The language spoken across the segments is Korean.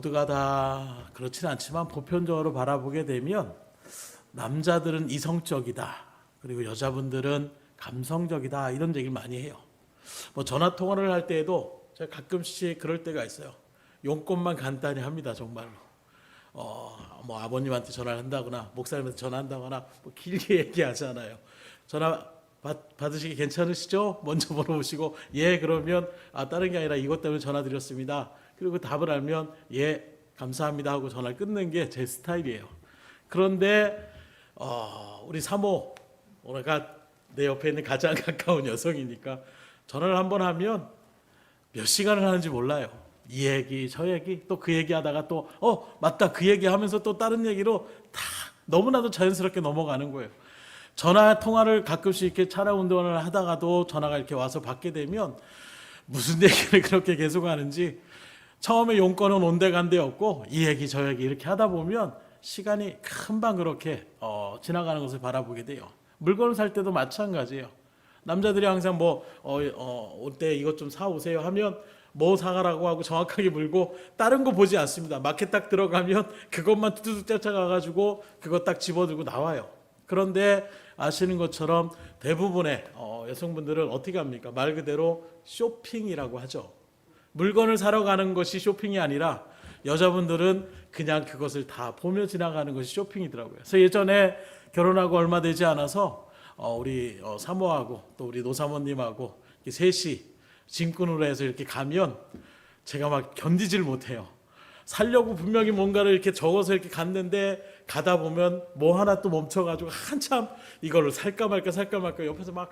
모두가 다 그렇지는 않지만 보편적으로 바라보게 되면 남자들은 이성적이다, 그리고 여자분들은 감성적이다, 이런 얘기를 많이 해요. 뭐 전화 통화를 할 때에도 제가 가끔씩 그럴 때가 있어요. 용건만 간단히 합니다, 정말로. 뭐 아버님한테 전화를 한다거나 목사님한테 전화한다거나 뭐 길게 얘기하잖아요. 전화 받으시기 괜찮으시죠? 먼저 물어보시고 예 그러면 다른 게 아니라 이것 때문에 전화 드렸습니다. 그리고 답을 알면 예 감사합니다 하고 전화를 끊는 게 제 스타일이에요. 그런데 우리 사모, 오늘가 내 옆에 있는 가장 가까운 여성이니까 전화를 한번 하면 몇 시간을 하는지 몰라요. 이 얘기 저 얘기 또 그 얘기 하다가 또 맞다 그 얘기 하면서 또 다른 얘기로 다 너무나도 자연스럽게 넘어가는 거예요. 전화 통화를 가끔씩 이렇게 차량 운전을 하다가도 전화가 이렇게 와서 받게 되면 무슨 얘기를 그렇게 계속 하는지, 처음에 용건은 온데간데 없고 이 얘기 저 얘기 이렇게 하다 보면 시간이 금방 그렇게 지나가는 것을 바라보게 돼요. 물건을 살 때도 마찬가지예요. 남자들이 항상 올 때 이것 좀 사오세요 하면 뭐 사가라고 하고 정확하게 물고 다른 거 보지 않습니다. 마켓 딱 들어가면 그것만 뚜둑 쫓아가가지고 그거 딱 집어들고 나와요. 그런데 아시는 것처럼 대부분의 여성분들은 어떻게 합니까? 말 그대로 쇼핑이라고 하죠. 물건을 사러 가는 것이 쇼핑이 아니라 여자분들은 그냥 그것을 다 보며 지나가는 것이 쇼핑이더라고요. 그래서 예전에 결혼하고 얼마 되지 않아서 우리 사모하고 또 우리 노사모님하고 셋이 짐꾼으로 해서 이렇게 가면 제가 막 견디질 못해요. 살려고 분명히 뭔가를 이렇게 적어서 이렇게 갔는데 가다 보면 뭐 하나 또 멈춰가지고 한참 이거를 살까 말까 옆에서 막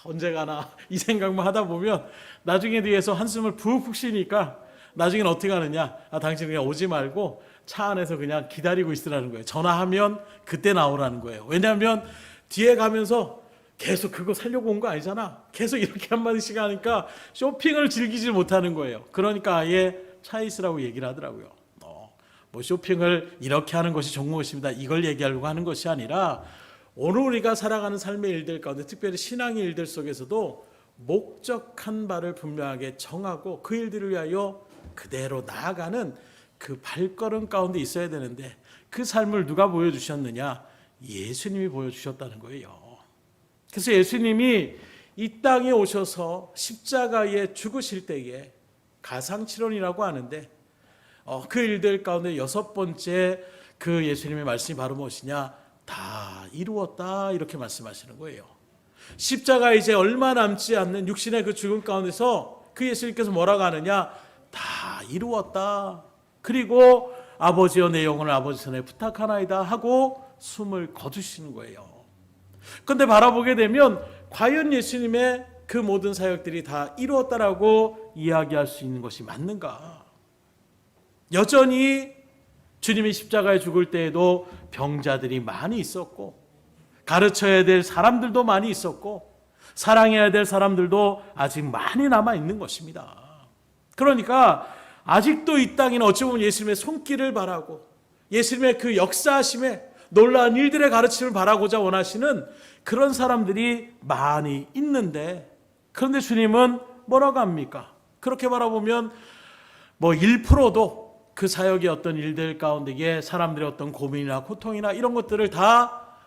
언제 가나 이 생각만 하다 보면 나중에 뒤에서 한숨을 푹푹 쉬니까 나중에는 어떻게 하느냐, 당신 그냥 오지 말고 차 안에서 그냥 기다리고 있으라는 거예요. 전화하면 그때 나오라는 거예요. 왜냐하면 뒤에 가면서 계속 그거 살려고 온 거 아니잖아. 계속 이렇게 한마디씩 하니까 쇼핑을 즐기지 못하는 거예요. 그러니까 아예 차 있으라고 얘기를 하더라고요. 뭐 쇼핑을 이렇게 하는 것이 좋은 것입니다, 이걸 얘기하려고 하는 것이 아니라 오늘 우리가 살아가는 삶의 일들 가운데, 특별히 신앙의 일들 속에서도 목적한 바를 분명하게 정하고 그 일들을 위하여 그대로 나아가는 그 발걸음 가운데 있어야 되는데, 그 삶을 누가 보여주셨느냐? 예수님이 보여주셨다는 거예요. 그래서 예수님이 이 땅에 오셔서 십자가에 죽으실 때에 가상칠언이라고 하는데, 그 일들 가운데 6번째 그 예수님의 말씀이 바로 무엇이냐? 다 이루었다, 이렇게 말씀하시는 거예요. 십자가에 이제 얼마 남지 않는 육신의 그 죽음 가운데서 그 예수님께서 뭐라고 하느냐? 다 이루었다. 그리고 아버지여 내 영혼을 아버지 손에 부탁하나이다 하고 숨을 거두시는 거예요. 그런데 바라보게 되면 과연 예수님의 그 모든 사역들이 다 이루었다라고 이야기할 수 있는 것이 맞는가? 여전히 주님이 십자가에 죽을 때에도 병자들이 많이 있었고, 가르쳐야 될 사람들도 많이 있었고, 사랑해야 될 사람들도 아직 많이 남아 있는 것입니다. 그러니까 아직도 이 땅에는 어찌 보면 예수님의 손길을 바라고 예수님의 그 역사하심에 놀라운 일들의 가르침을 바라고자 원하시는 그런 사람들이 많이 있는데, 그런데 주님은 뭐라고 합니까? 그렇게 바라보면 1%도 그 사역의 어떤 일들 가운데에 사람들의 어떤 고민이나 고통이나 이런 것들을 다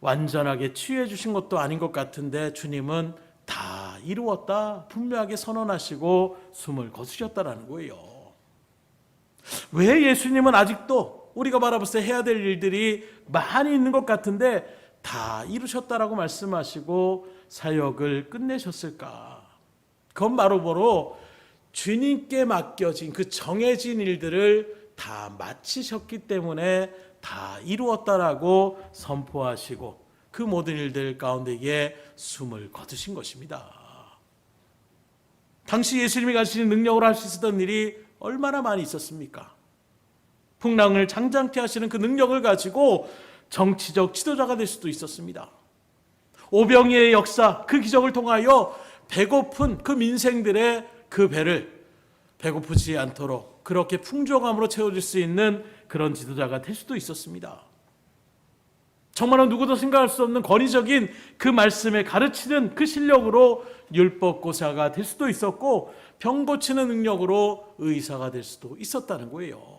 완전하게 치유해 주신 것도 아닌 것 같은데, 주님은 다 이루었다 분명하게 선언하시고 숨을 거두셨다라는 거예요. 왜 예수님은 아직도 우리가 바라볼 때 해야 될 일들이 많이 있는 것 같은데 다 이루셨다라고 말씀하시고 사역을 끝내셨을까? 그건 바로 주님께 맡겨진 그 정해진 일들을 다 마치셨기 때문에 다 이루었다라고 선포하시고 그 모든 일들 가운데에 숨을 거두신 것입니다. 당시 예수님이 가지신 능력으로 할 수 있었던 일이 얼마나 많이 있었습니까? 풍랑을 장장케 하시는 그 능력을 가지고 정치적 지도자가 될 수도 있었습니다. 오병이의 역사, 그 기적을 통하여 배고픈 그 민생들의 그 배를 배고프지 않도록 그렇게 풍족함으로 채워줄 수 있는 그런 지도자가 될 수도 있었습니다. 정말로 누구도 생각할 수 없는 권위적인 그 말씀에 가르치는 그 실력으로 율법고사가 될 수도 있었고, 병 고치는 능력으로 의사가 될 수도 있었다는 거예요.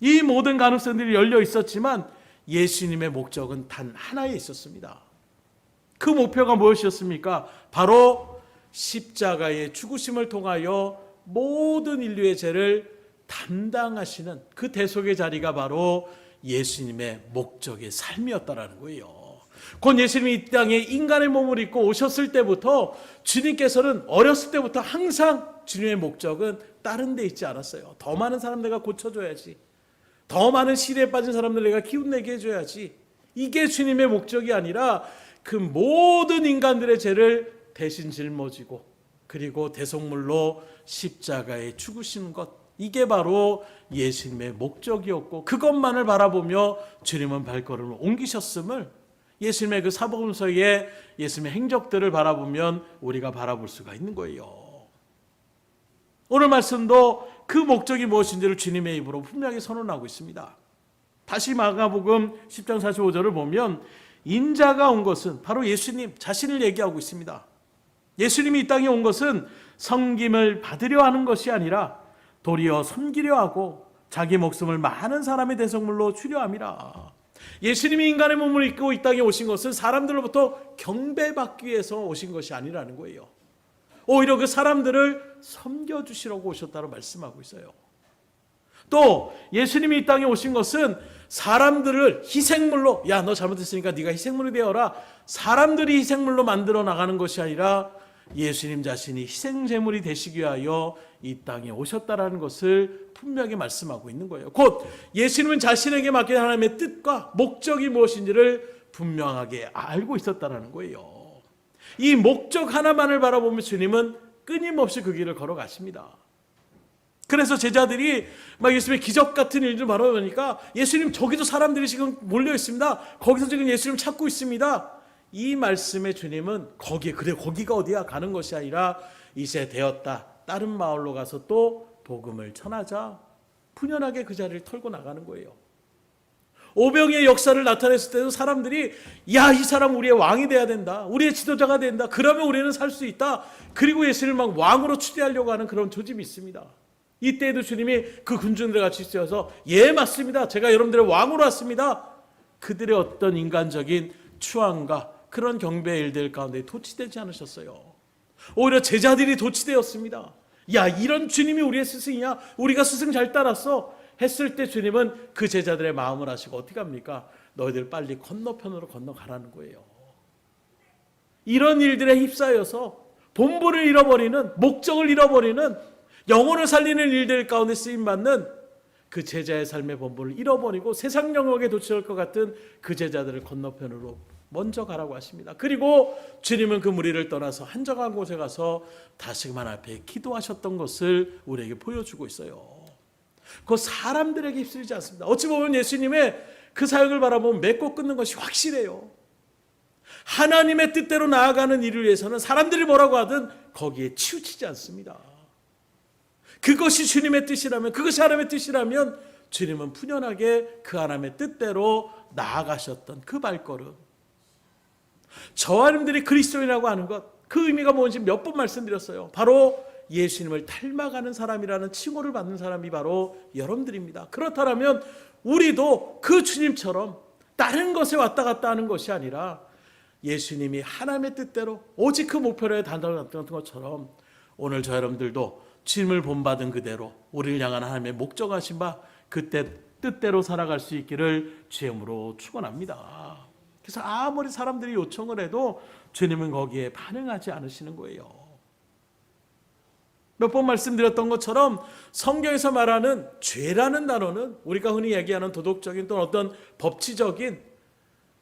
이 모든 가능성들이 열려 있었지만 예수님의 목적은 단 하나에 있었습니다. 그 목표가 무엇이었습니까? 바로 십자가의 죽으심을 통하여 모든 인류의 죄를 담당하시는 그 대속의 자리가 바로 예수님의 목적의 삶이었다라는 거예요. 곧 예수님이 이 땅에 인간의 몸을 입고 오셨을 때부터 주님께서는 어렸을 때부터 항상 주님의 목적은 다른 데 있지 않았어요. 더 많은 사람 내가 고쳐줘야지, 더 많은 시대에 빠진 사람들 내가 기운내게 해줘야지, 이게 주님의 목적이 아니라 그 모든 인간들의 죄를 대신 짊어지고 그리고 대속물로 십자가에 죽으시는 것, 이게 바로 예수님의 목적이었고, 그것만을 바라보며 주님은 발걸음을 옮기셨음을 예수님의 그 사복음서의 예수님의 행적들을 바라보면 우리가 바라볼 수가 있는 거예요. 오늘 말씀도 그 목적이 무엇인지를 주님의 입으로 분명히 선언하고 있습니다. 다시 마가복음 10장 45절을 보면 인자가 온 것은 바로 예수님 자신을 얘기하고 있습니다. 예수님이 이 땅에 온 것은 섬김을 받으려 하는 것이 아니라 도리어 섬기려 하고 자기 목숨을 많은 사람의 대속물로 주려 함이라. 예수님이 인간의 몸을 입고 이 땅에 오신 것은 사람들로부터 경배받기 위해서 오신 것이 아니라는 거예요. 오히려 그 사람들을 섬겨주시려고 오셨다고 말씀하고 있어요. 또 예수님이 이 땅에 오신 것은 사람들을 희생물로, 야 너 잘못했으니까 네가 희생물이 되어라, 사람들이 희생물로 만들어 나가는 것이 아니라 예수님 자신이 희생제물이 되시기 위하여 이 땅에 오셨다라는 것을 분명히 말씀하고 있는 거예요. 곧 예수님은 자신에게 맡긴 하나님의 뜻과 목적이 무엇인지를 분명하게 알고 있었다라는 거예요. 이 목적 하나만을 바라보면 주님은 끊임없이 그 길을 걸어가십니다. 그래서 제자들이 막 예수님의 기적 같은 일들 바라보니까 예수님 저기도 사람들이 지금 몰려 있습니다, 거기서 지금 예수님 찾고 있습니다, 이 말씀에 주님은 거기에, 그래 거기가 어디야 가는 것이 아니라 이제 되었다, 다른 마을로 가서 또 복음을 전하자, 분연하게 그 자리를 털고 나가는 거예요. 오병이의 역사를 나타냈을 때도 사람들이 야 이 사람 우리의 왕이 돼야 된다, 우리의 지도자가 된다, 그러면 우리는 살 수 있다, 그리고 예수님을 막 왕으로 추대하려고 하는 그런 조짐이 있습니다. 이때에도 주님이 그 군중들 같이 있어서 예 맞습니다, 제가 여러분들의 왕으로 왔습니다, 그들의 어떤 인간적인 추앙과 그런 경배의 일들 가운데 도취되지 않으셨어요. 오히려 제자들이 도취되었습니다. 야 이런 주님이 우리의 스승이냐, 우리가 스승 잘 따랐어 했을 때 주님은 그 제자들의 마음을 아시고 어떻게 합니까? 너희들 빨리 건너편으로 건너가라는 거예요. 이런 일들에 휩싸여서 본분을 잃어버리는, 목적을 잃어버리는, 영혼을 살리는 일들 가운데 쓰임받는 그 제자의 삶의 본분을 잃어버리고 세상 영역에 도취할 것 같은 그 제자들을 건너편으로 먼저 가라고 하십니다. 그리고 주님은 그 무리를 떠나서 한적한 곳에 가서 다시금 하나님 앞에 기도하셨던 것을 우리에게 보여주고 있어요. 그 사람들에게 휩쓸리지 않습니다. 어찌 보면 예수님의 그 사역을 바라보면 맺고 끊는 것이 확실해요. 하나님의 뜻대로 나아가는 일을 위해서는 사람들이 뭐라고 하든 거기에 치우치지 않습니다. 그것이 주님의 뜻이라면, 그것이 하나님의 뜻이라면 주님은 푸념하게 그 하나님의 뜻대로 나아가셨던 그 발걸음, 저와 여러분들이 그리스도인이라고 하는 것, 그 의미가 뭔지 몇 번 말씀드렸어요. 바로 예수님을 닮아가는 사람이라는 칭호를 받는 사람이 바로 여러분들입니다. 그렇다면 우리도 그 주님처럼 다른 것에 왔다 갔다 하는 것이 아니라 예수님이 하나님의 뜻대로 오직 그 목표를 단단했던 것처럼 오늘 저 여러분들도 주님을 본받은 그대로 우리를 향한 하나님의 목적하신 바 그때 뜻대로 살아갈 수 있기를 주님으로 축원합니다. 그래서 아무리 사람들이 요청을 해도 주님은 거기에 반응하지 않으시는 거예요. 몇 번 말씀드렸던 것처럼 성경에서 말하는 죄라는 단어는 우리가 흔히 얘기하는 도덕적인 또는 어떤 법치적인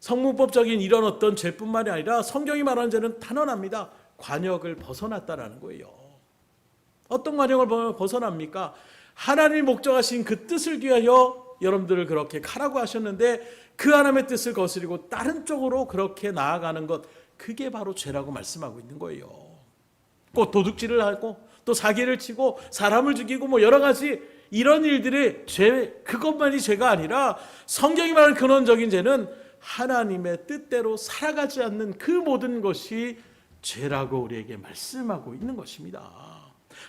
성문법적인 이런 어떤 죄뿐만이 아니라 성경이 말하는 죄는 단언합니다. 관역을 벗어났다라는 거예요. 어떤 관역을 벗어납니까? 하나님이 목적하신 그 뜻을 위하여 여러분들을 그렇게 가라고 하셨는데 그 하나님의 뜻을 거스리고 다른 쪽으로 그렇게 나아가는 것, 그게 바로 죄라고 말씀하고 있는 거예요. 꼭 도둑질을 하고 또 사기를 치고 사람을 죽이고 뭐 여러 가지 이런 일들이 죄, 그것만이 죄가 아니라 성경이 말하는 근원적인 죄는 하나님의 뜻대로 살아가지 않는 그 모든 것이 죄라고 우리에게 말씀하고 있는 것입니다.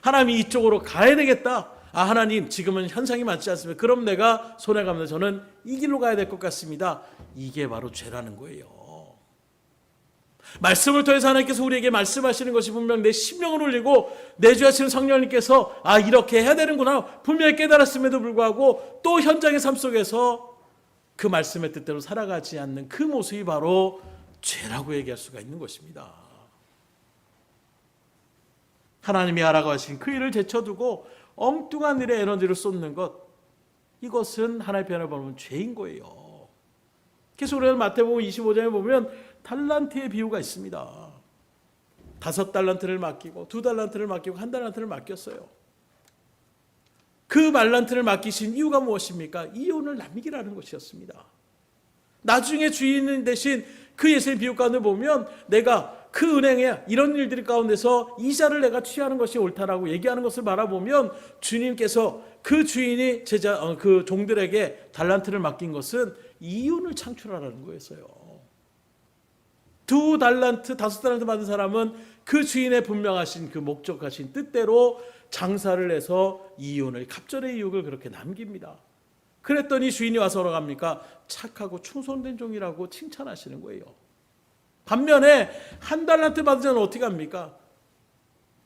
하나님이 이쪽으로 가야 되겠다. 하나님 지금은 현상이 맞지 않습니다. 그럼 내가 손해갑니다. 저는 이 길로 가야 될 것 같습니다. 이게 바로 죄라는 거예요. 말씀을 통해서 하나님께서 우리에게 말씀하시는 것이 분명 내 심령을 울리고 내주하시는 성령님께서 이렇게 해야 되는구나 분명히 깨달았음에도 불구하고 또 현장의 삶 속에서 그 말씀의 뜻대로 살아가지 않는 그 모습이 바로 죄라고 얘기할 수가 있는 것입니다. 하나님이 하라고 하신 그 일을 제쳐두고 엉뚱한 일에 에너지를 쏟는 것, 이것은 하나님의 편을 보면 죄인 거예요. 계속 우리가 마태복음 25장에 보면 달란트의 비유가 있습니다. 5달란트를 맡기고 2달란트를 맡기고 1달란트를 맡겼어요. 그 말란트를 맡기신 이유가 무엇입니까? 이윤을 남기라는 것이었습니다. 나중에 주인 대신 그 예수의 비유 가운데 보면 내가 그 은행에 이런 일들 가운데서 이자를 내가 취하는 것이 옳다라고 얘기하는 것을 바라보면 주님께서 그 주인이 그 종들에게 달란트를 맡긴 것은 이윤을 창출하라는 거였어요. 2달란트, 5달란트 받은 사람은 그 주인의 분명하신 그 목적하신 뜻대로 장사를 해서 이윤을, 갑절의 이익을 그렇게 남깁니다. 그랬더니 주인이 와서 뭐라고 합니까? 착하고 충성된 종이라고 칭찬하시는 거예요. 반면에 1달란트 받은 자는 어떻게 합니까?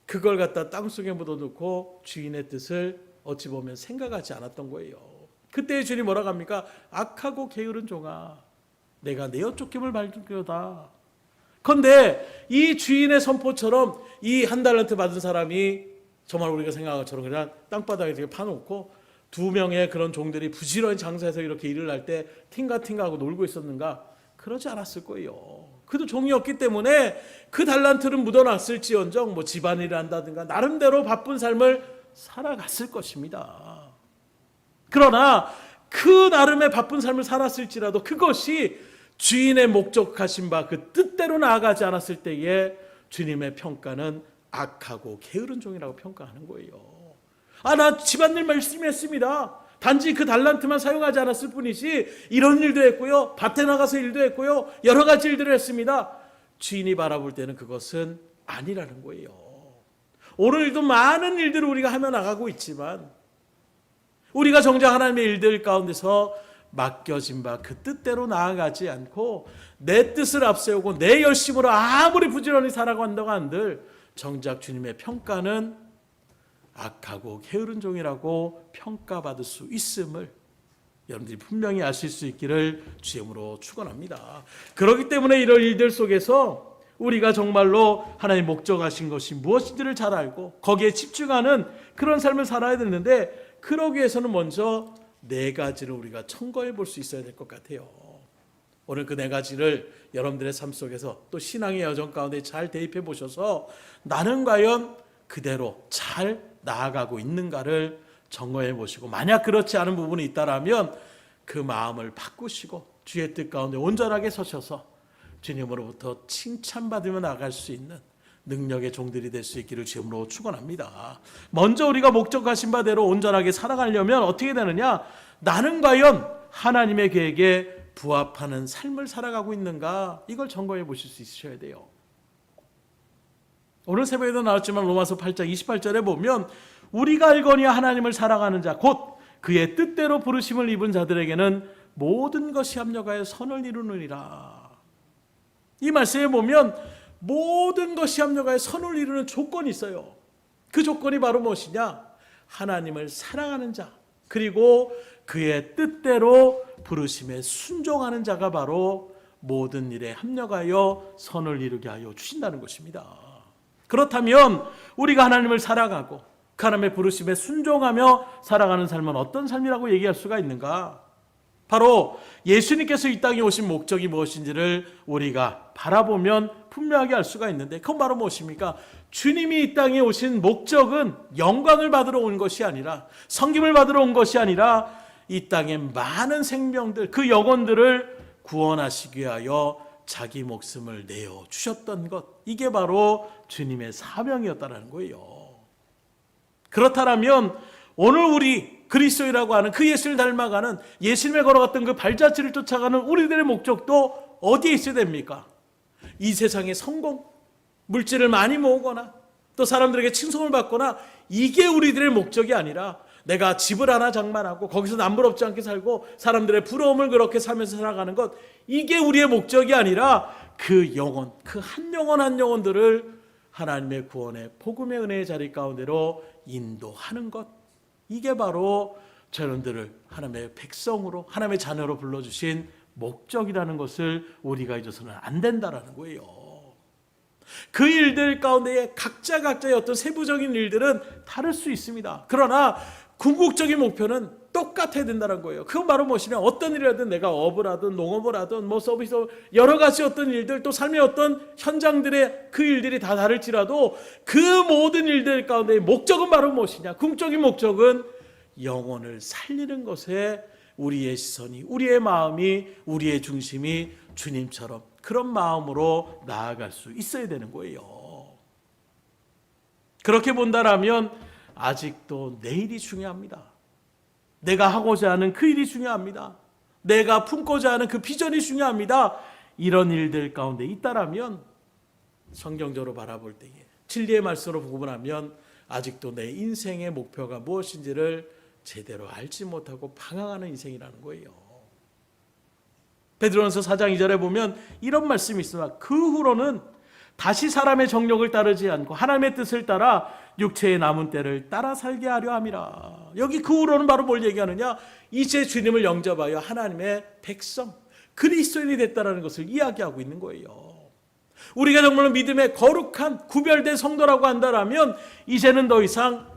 그걸 갖다 땅속에 묻어놓고 주인의 뜻을 어찌 보면 생각하지 않았던 거예요. 그때 주인이 뭐라고 합니까? 악하고 게으른 종아, 내가 내어 쫓김을 발견하다. 그런데 이 주인의 선포처럼 이 1달란트 받은 사람이 정말 우리가 생각한 것처럼 그냥 땅바닥에 이렇게 파놓고 2명의 그런 종들이 부지런히 장사해서 이렇게 일을 할 때 팅가팅가하고 놀고 있었는가? 그러지 않았을 거예요. 그도 종이었기 때문에 그 달란트는 묻어놨을지언정 뭐 집안일을 한다든가 나름대로 바쁜 삶을 살아갔을 것입니다. 그러나 그 나름의 바쁜 삶을 살았을지라도 그것이 주인의 목적하신 바 그 뜻대로 나아가지 않았을 때에 주님의 평가는 악하고 게으른 종이라고 평가하는 거예요. 나 집안일 열심히 했습니다. 단지 그 달란트만 사용하지 않았을 뿐이지 이런 일도 했고요. 밭에 나가서 일도 했고요. 여러 가지 일들을 했습니다. 주인이 바라볼 때는 그것은 아니라는 거예요. 오늘도 많은 일들을 우리가 하며 나가고 있지만 우리가 정작 하나님의 일들 가운데서 맡겨진 바 그 뜻대로 나아가지 않고 내 뜻을 앞세우고 내 열심으로 아무리 부지런히 살아간다고 한들 정작 주님의 평가는 악하고 게으른 종이라고 평가받을 수 있음을 여러분들이 분명히 아실 수 있기를 주님으로 축원합니다. 그렇기 때문에 이런 일들 속에서 우리가 정말로 하나님 목적하신 것이 무엇인지를 잘 알고 거기에 집중하는 그런 삶을 살아야 되는데 그러기 위해서는 먼저 4가지를 우리가 청거해 볼 수 있어야 될 것 같아요. 오늘 그 4가지를 여러분들의 삶 속에서 또 신앙의 여정 가운데 잘 대입해 보셔서 나는 과연 그대로 잘 나아가고 있는가를 점검해 보시고 만약 그렇지 않은 부분이 있다라면 그 마음을 바꾸시고 주의 뜻 가운데 온전하게 서셔서 주님으로부터 칭찬받으며 나갈 수 있는 능력의 종들이 될 수 있기를 주님으로 축원합니다. 먼저 우리가 목적하신 바대로 온전하게 살아가려면 어떻게 되느냐? 나는 과연 하나님의 계획에 부합하는 삶을 살아가고 있는가? 이걸 점검해 보실 수 있으셔야 돼요. 오늘 새벽에도 나왔지만 로마서 8장 28절에 보면 우리가 알거니와 하나님을 사랑하는 자 곧 그의 뜻대로 부르심을 입은 자들에게는 모든 것이 합력하여 선을 이루느니라. 이 말씀에 보면 모든 것이 합력하여 선을 이루는 조건이 있어요. 그 조건이 바로 무엇이냐? 하나님을 사랑하는 자 그리고 그의 뜻대로 부르심에 순종하는 자가 바로 모든 일에 합력하여 선을 이루게 하여 주신다는 것입니다. 그렇다면 우리가 하나님을 사랑하고 그 하나님의 부르심에 순종하며 살아가는 삶은 어떤 삶이라고 얘기할 수가 있는가? 바로 예수님께서 이 땅에 오신 목적이 무엇인지를 우리가 바라보면 분명하게 알 수가 있는데 그건 바로 무엇입니까? 주님이 이 땅에 오신 목적은 영광을 받으러 온 것이 아니라 섬김을 받으러 온 것이 아니라 이 땅의 많은 생명들 그 영혼들을 구원하시기 위하여 자기 목숨을 내어 주셨던 것 이게 바로 주님의 사명이었다는 거예요. 그렇다면 오늘 우리 그리스도이라고 하는 그 예수를 닮아가는 예수님의 걸어갔던 그 발자취를 쫓아가는 우리들의 목적도 어디에 있어야 됩니까? 이 세상의 성공, 물질을 많이 모으거나 또 사람들에게 칭송을 받거나 이게 우리들의 목적이 아니라 내가 집을 하나 장만하고 거기서 남부럽지 않게 살고 사람들의 부러움을 그렇게 살면서 살아가는 것, 이게 우리의 목적이 아니라 그 영혼, 그 한 영혼 한 영혼들을 하나님의 구원의 복음의 은혜의 자리 가운데로 인도하는 것, 이게 바로 저희들을 하나님의 백성으로 하나님의 자녀로 불러주신 목적이라는 것을 우리가 잊어서는 안 된다라는 거예요. 그 일들 가운데에 각자의 어떤 세부적인 일들은 다를 수 있습니다. 그러나 궁극적인 목표는 똑같아야 된다는 거예요. 그건 바로 무엇이냐, 어떤 일을 하든 내가 업을 하든 농업을 하든 뭐 서비스, 여러 가지 어떤 일들, 또 삶의 어떤 현장들의 그 일들이 다 다를지라도 그 모든 일들 가운데 목적은 바로 무엇이냐, 궁극적인 목적은 영혼을 살리는 것에 우리의 시선이, 우리의 마음이, 우리의 중심이 주님처럼 그런 마음으로 나아갈 수 있어야 되는 거예요. 그렇게 본다라면 아직도 내일이 중요합니다. 내가 하고자 하는 그 일이 중요합니다. 내가 품고자 하는 그 비전이 중요합니다. 이런 일들 가운데 있다라면 성경적으로 바라볼 때에 진리의 말씀으로 구분하면 아직도 내 인생의 목표가 무엇인지를 제대로 알지 못하고 방황하는 인생이라는 거예요. 베드로전서 4장 2절에 보면 이런 말씀이 있습니다. 그 후로는 다시 사람의 정욕을 따르지 않고 하나님의 뜻을 따라 육체의 남은 때를 따라 살게 하려 함이라. 여기 그 후로는 바로 뭘 얘기하느냐, 이제 주님을 영접하여 하나님의 백성, 그리스도인이 됐다는 것을 이야기하고 있는 거예요. 우리가 정말로 믿음의 거룩한 구별된 성도라고 한다면 이제는 더 이상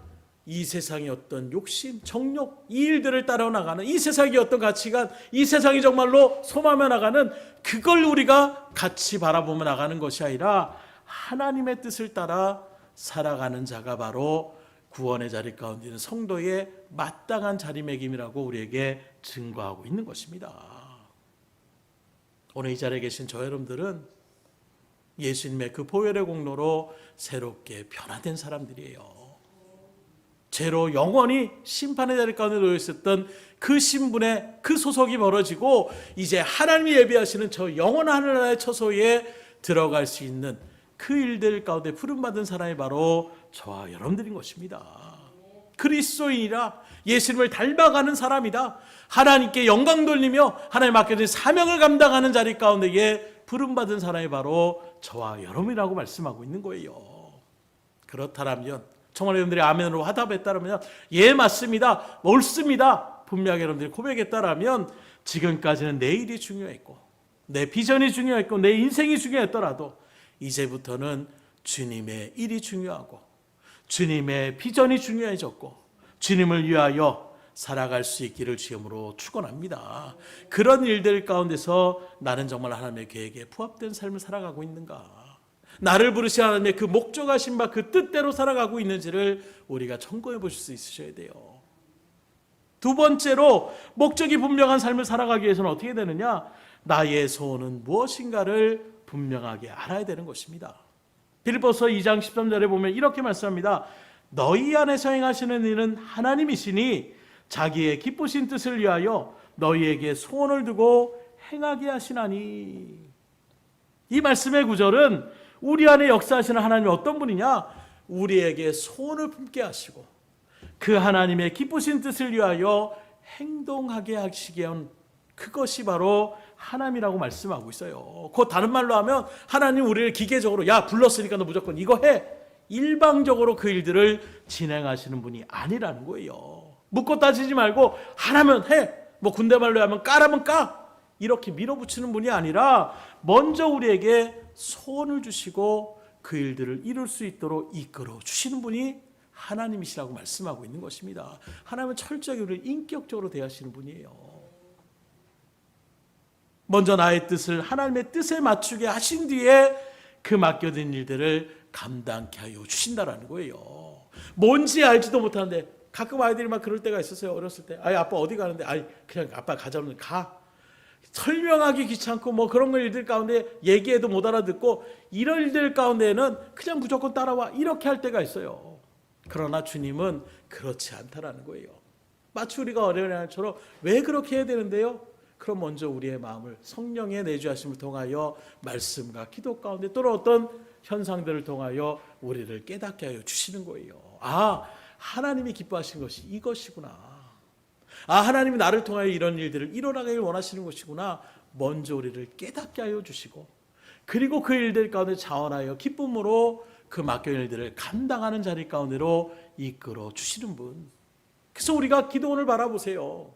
이 세상의 어떤 욕심, 정욕, 이 일들을 따라 나가는, 이 세상의 어떤 가치관, 이 세상이 정말로 소망하며 나가는 그걸 우리가 같이 바라보며 나가는 것이 아니라 하나님의 뜻을 따라 살아가는 자가 바로 구원의 자리 가운데 있는 성도의 마땅한 자리매김이라고 우리에게 증거하고 있는 것입니다. 오늘 이 자리에 계신 저 여러분들은 예수님의 그 보혈의 공로로 새롭게 변화된 사람들이에요. 죄로 영원히 심판의 자리 가운데 놓여 있었던 그 신분의 그 소속이 벌어지고 이제 하나님이 예비하시는 저 영원한 하늘나라의 처소에 들어갈 수 있는 그 일들 가운데 부름받은 사람이 바로 저와 여러분들인 것입니다. 그리스도인이라 예수님을 닮아가는 사람이다. 하나님께 영광 돌리며 하나님 맡겨진 사명을 감당하는 자리 가운데에 부름받은 사람이 바로 저와 여러분이라고 말씀하고 있는 거예요. 그렇다면 정말 여러분들이 아멘으로 화답했다면 예 맞습니다, 옳습니다 분명히 여러분들이 고백했다라면 지금까지는 내 일이 중요했고 내 비전이 중요했고 내 인생이 중요했더라도 이제부터는 주님의 일이 중요하고 주님의 비전이 중요해졌고 주님을 위하여 살아갈 수 있기를 주님으로 축원합니다. 그런 일들 가운데서 나는 정말 하나님의 계획에 부합된 삶을 살아가고 있는가, 나를 부르신 하나님의 그 목적하신 바 그 뜻대로 살아가고 있는지를 우리가 점검해 보실 수 있으셔야 돼요. 두 번째로 목적이 분명한 삶을 살아가기 위해서는 어떻게 되느냐, 나의 소원은 무엇인가를 분명하게 알아야 되는 것입니다. 빌립보서 2장 13절에 보면 이렇게 말씀합니다. 너희 안에서 행하시는 일은 하나님이시니 자기의 기쁘신 뜻을 위하여 너희에게 소원을 두고 행하게 하시나니. 이 말씀의 구절은 우리 안에 역사하시는 하나님이 어떤 분이냐, 우리에게 소원을 품게 하시고 그 하나님의 기쁘신 뜻을 위하여 행동하게 하시게 한 그것이 바로 하나님이라고 말씀하고 있어요. 그 다른 말로 하면 하나님 우리를 기계적으로 야 불렀으니까 너 무조건 이거 해, 일방적으로 그 일들을 진행하시는 분이 아니라는 거예요. 묻고 따지지 말고 하라면 해, 뭐 군대 말로 하면 까라면 까, 이렇게 밀어붙이는 분이 아니라 먼저 우리에게 소원을 주시고 그 일들을 이룰 수 있도록 이끌어 주시는 분이 하나님이시라고 말씀하고 있는 것입니다. 하나님은 철저하게 우리를 인격적으로 대하시는 분이에요. 먼저 나의 뜻을 하나님의 뜻에 맞추게 하신 뒤에 그 맡겨진 일들을 감당케 하여 주신다라는 거예요. 뭔지 알지도 못하는데 가끔 아이들이 막 그럴 때가 있었어요. 어렸을 때 아이 아빠 어디 가는데 아이 그냥 아빠 가자면 가, 설명하기 귀찮고 뭐 그런 일들 가운데 얘기해도 못 알아듣고 이런 일들 가운데는 그냥 무조건 따라와 이렇게 할 때가 있어요. 그러나 주님은 그렇지 않다라는 거예요. 마치 우리가 어린아이처럼 왜 그렇게 해야 되는데요? 그럼 먼저 우리의 마음을 성령의 내주하심을 통하여 말씀과 기도 가운데 또는 어떤 현상들을 통하여 우리를 깨닫게 하여 주시는 거예요. 아, 하나님이 기뻐하시는 것이 이것이구나. 아, 하나님이 나를 통하여 이런 일들을 일어나길 원하시는 것이구나. 먼저 우리를 깨닫게 하여 주시고, 그리고 그 일들 가운데 자원하여 기쁨으로 그 맡겨진 일들을 감당하는 자리 가운데로 이끌어 주시는 분. 그래서 우리가 기도원을 바라보세요.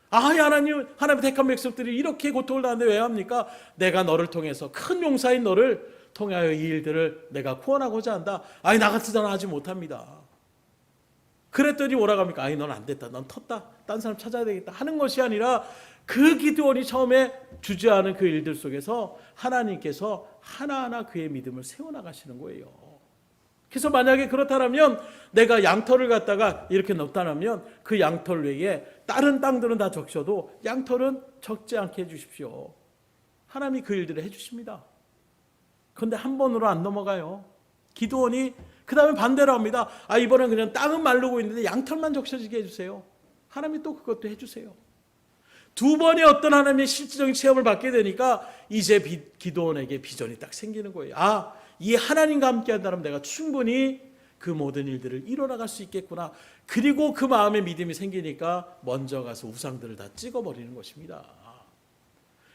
아, 하나님의 택한 백성들이 이렇게 고통을 당하는데 왜 합니까? 내가 너를 통해서, 큰 용사인 너를 통하여 이 일들을 내가 구원하고자 한다. 아니, 나 같은 자는 하지 못합니다. 그랬더니 뭐라고 합니까? 아니, 넌 안 됐다. 넌 텄다. 딴 사람 찾아야 되겠다. 하는 것이 아니라 그 기드온이 처음에 주저하는 그 일들 속에서 하나님께서 하나하나 그의 믿음을 세워나가시는 거예요. 그래서 만약에 그렇다면 내가 양털을 갖다가 이렇게 넣다면 그 양털 외에 다른 땅들은 다 적셔도 양털은 적지 않게 해주십시오. 하나님이 그 일들을 해주십니다. 그런데 한 번으로 안 넘어가요. 기드온이 그 다음에 반대로 합니다. 아, 이번엔 그냥 땅은 마르고 있는데 양털만 적셔지게 해주세요. 하나님이 또 그것도 해주세요. 두 번의 어떤 하나님의 실질적인 체험을 받게 되니까 이제 기드온에게 비전이 딱 생기는 거예요. 아, 이 하나님과 함께 한다면 내가 충분히 그 모든 일들을 이뤄나갈 수 있겠구나. 그리고 그 마음에 믿음이 생기니까 먼저 가서 우상들을 다 찍어버리는 것입니다.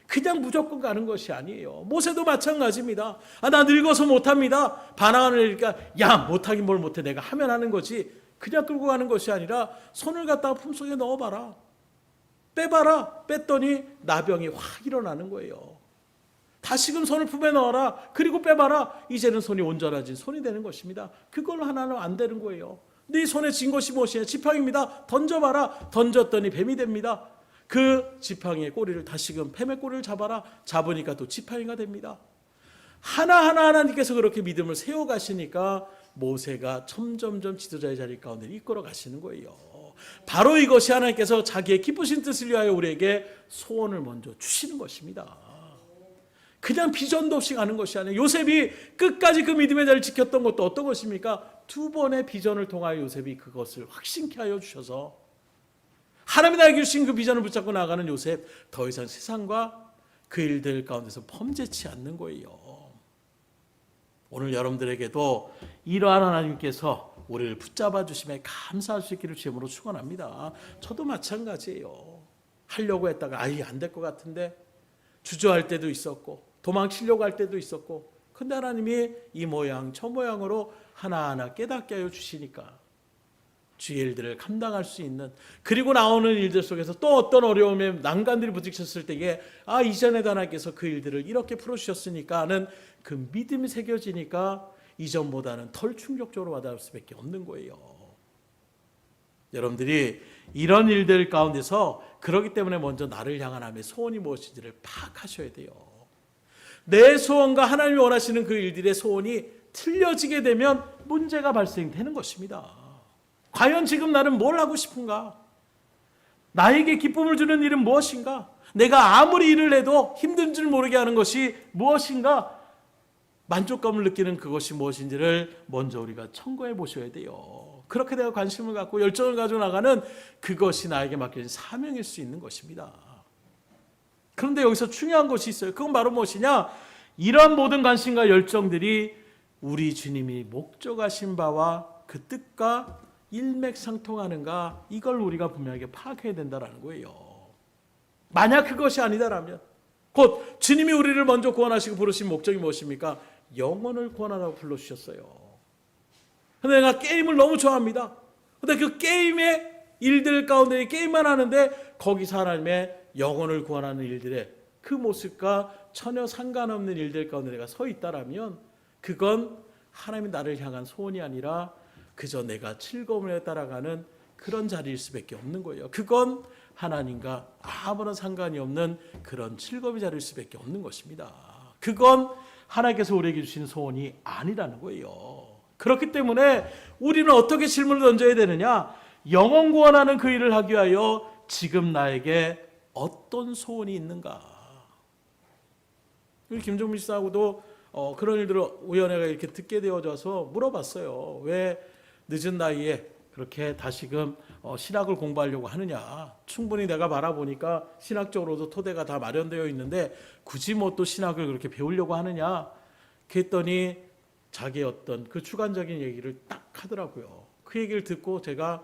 그냥 무조건 가는 것이 아니에요. 모세도 마찬가지입니다. 아, 나 늙어서 못합니다. 반항하는 일이니까 야, 못하긴 뭘 못해. 내가 하면 하는 거지. 그냥 끌고 가는 것이 아니라 손을 갖다가 품속에 넣어봐라. 빼봐라. 뺐더니 나병이 확 일어나는 거예요. 다시금 손을 품에 넣어라. 그리고 빼봐라. 이제는 손이 온전해진 손이 되는 것입니다. 그걸 하나는 안 되는 거예요. 네 손에 쥔 것이 무엇이냐? 지팡이입니다. 던져봐라. 던졌더니 뱀이 됩니다. 그 지팡이의 꼬리를 다시금 뱀의 꼬리를 잡아라. 잡으니까 또 지팡이가 됩니다. 하나하나 하나님께서 그렇게 믿음을 세워가시니까 모세가 점점점 지도자의 자리 가운데 이끌어 가시는 거예요. 바로 이것이 하나님께서 자기의 기쁘신 뜻을 위하여 우리에게 소원을 먼저 주시는 것입니다. 그냥 비전도 없이 가는 것이 아니에요. 요셉이 끝까지 그 믿음의 자리를 지켰던 것도 어떤 것입니까? 두 번의 비전을 통하여 요셉이 그것을 확신케 하여 주셔서 하나님이 나에게 주신 그 비전을 붙잡고 나가는 요셉, 더 이상 세상과 그 일들 가운데서 범죄치 않는 거예요. 오늘 여러분들에게도 이러한 하나님께서 우리를 붙잡아 주심에 감사할 수 있기를 주님으로 축원합니다. 저도 마찬가지예요. 하려고 했다가 아예 안 될 것 같은데 주저할 때도 있었고 도망치려고 할 때도 있었고, 근데 하나님이 이 모양 저 모양으로 하나하나 깨닫게 하여 주시니까 주의 일들을 감당할 수 있는, 그리고 나오는 일들 속에서 또 어떤 어려움에 난관들이 부딪혔을 때에 아, 이전에도 하나님께서 그 일들을 이렇게 풀어주셨으니까 하는 그 믿음이 새겨지니까 이전보다는 덜 충격적으로 와닿을 수밖에 없는 거예요. 여러분들이 이런 일들 가운데서 그렇기 때문에 먼저 나를 향한 하나님의 소원이 무엇인지를 파악하셔야 돼요. 내 소원과 하나님이 원하시는 그 일들의 소원이 틀려지게 되면 문제가 발생되는 것입니다. 과연 지금 나는 뭘 하고 싶은가? 나에게 기쁨을 주는 일은 무엇인가? 내가 아무리 일을 해도 힘든 줄 모르게 하는 것이 무엇인가? 만족감을 느끼는 그것이 무엇인지를 먼저 우리가 청구해 보셔야 돼요. 그렇게 내가 관심을 갖고 열정을 가지고 나가는 그것이 나에게 맡겨진 사명일 수 있는 것입니다. 그런데 여기서 중요한 것이 있어요. 그건 바로 무엇이냐? 이러한 모든 관심과 열정들이 우리 주님이 목적하신 바와 그 뜻과 일맥상통하는가, 이걸 우리가 분명하게 파악해야 된다는 거예요. 만약 그것이 아니다라면 곧 주님이 우리를 먼저 구원하시고 부르신 목적이 무엇입니까? 영혼을 구원하라고 불러주셨어요. 근데 내가 게임을 너무 좋아합니다. 근데 그 게임의 일들 가운데 게임만 하는데 거기서 하나님의 영혼을 구원하는 일들의 그 모습과 전혀 상관없는 일들 가운데 내가 서 있다라면 그건 하나님이 나를 향한 소원이 아니라 그저 내가 즐거움에 따라가는 그런 자리일 수밖에 없는 거예요. 그건 하나님과 아무런 상관이 없는 그런 즐거움의 자리일 수밖에 없는 것입니다. 그건 하나님께서 우리에게 주신 소원이 아니라는 거예요. 그렇기 때문에 우리는 어떻게 질문을 던져야 되느냐? 영혼 구원하는 그 일을 하기 위하여 지금 나에게 어떤 소원이 있는가? 우리 김종민 씨하고도 그런 일들을 우연히 이렇게 듣게 되어져서 물어봤어요. 왜 늦은 나이에 그렇게 다시금 신학을 공부하려고 하느냐. 충분히 내가 바라보니까 신학적으로도 토대가 다 마련되어 있는데 굳이 뭐 또 신학을 그렇게 배우려고 하느냐. 그랬더니 자기의 어떤 그 주관적인 얘기를 딱 하더라고요. 그 얘기를 듣고 제가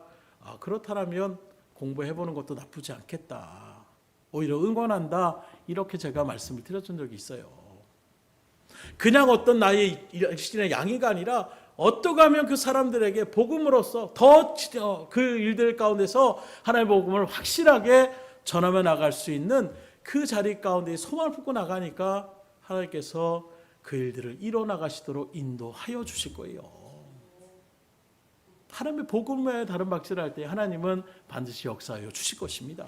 그렇다면 공부해보는 것도 나쁘지 않겠다. 오히려 응원한다. 이렇게 제가 말씀을 드렸던 적이 있어요. 그냥 어떤 나의 신의 양의가 아니라 어떻게 하면 그 사람들에게 복음으로써 더 그 일들 가운데서 하나님의 복음을 확실하게 전하며 나갈 수 있는 그 자리 가운데 소망을 품고 나가니까 하나님께서 그 일들을 이뤄나가시도록 인도하여 주실 거예요. 하나님의 복음에 다른 박질을 할 때 하나님은 반드시 역사하여 주실 것입니다.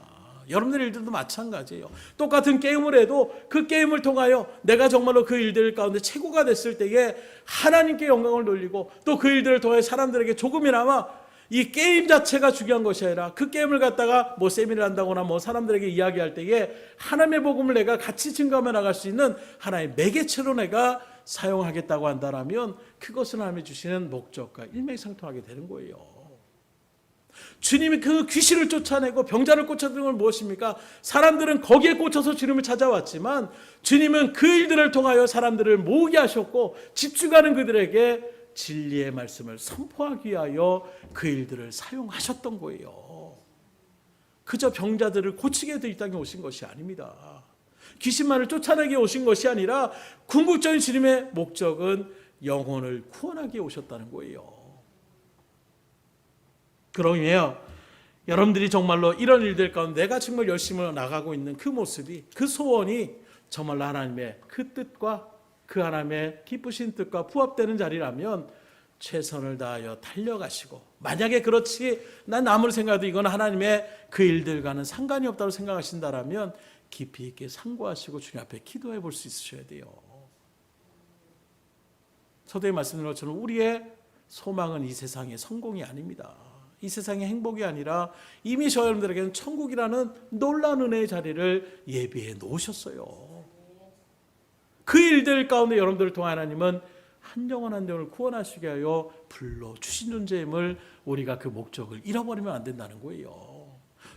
여러분들의 일들도 마찬가지예요. 똑같은 게임을 해도 그 게임을 통하여 내가 정말로 그 일들 가운데 최고가 됐을 때에 하나님께 영광을 돌리고 또 그 일들을 통해 사람들에게 조금이나마 이 게임 자체가 중요한 것이 아니라 그 게임을 갖다가 뭐 세미를 한다거나 뭐 사람들에게 이야기할 때에 하나님의 복음을 내가 같이 증거하며 나갈 수 있는 하나의 매개체로 내가 사용하겠다고 한다면 그것은 하나님이 주시는 목적과 일맥상통하게 되는 거예요. 주님이 그 귀신을 쫓아내고 병자를 고쳐드린 건 무엇입니까? 사람들은 거기에 꽂혀서 주님을 찾아왔지만 주님은 그 일들을 통하여 사람들을 모으게 하셨고 집중하는 그들에게 진리의 말씀을 선포하기 위하여 그 일들을 사용하셨던 거예요. 그저 병자들을 고치게 이 땅에 오신 것이 아닙니다. 귀신만을 쫓아내게 오신 것이 아니라 궁극적인 주님의 목적은 영혼을 구원하게 오셨다는 거예요. 그러면 여러분들이 정말로 이런 일들 가운데 내가 정말 열심히 나가고 있는 그 모습이 그 소원이 정말로 하나님의 그 뜻과 그 하나님의 기쁘신 뜻과 부합되는 자리라면 최선을 다하여 달려가시고 만약에 그렇지 난 아무리 생각해도 이건 하나님의 그 일들과는 상관이 없다고 생각하신다라면 깊이 있게 상고하시고 주님 앞에 기도해 볼 수 있으셔야 돼요. 서두에 말씀드린 것처럼 우리의 소망은 이 세상의 성공이 아닙니다. 이 세상의 행복이 아니라 이미 저 여러분들에게는 천국이라는 놀라운 은혜의 자리를 예비해 놓으셨어요. 그 일들 가운데 여러분들을 통해 하나님은 한 영혼 한 영혼을 구원하시게 하여 불러주신 존재임을 우리가 그 목적을 잃어버리면 안 된다는 거예요.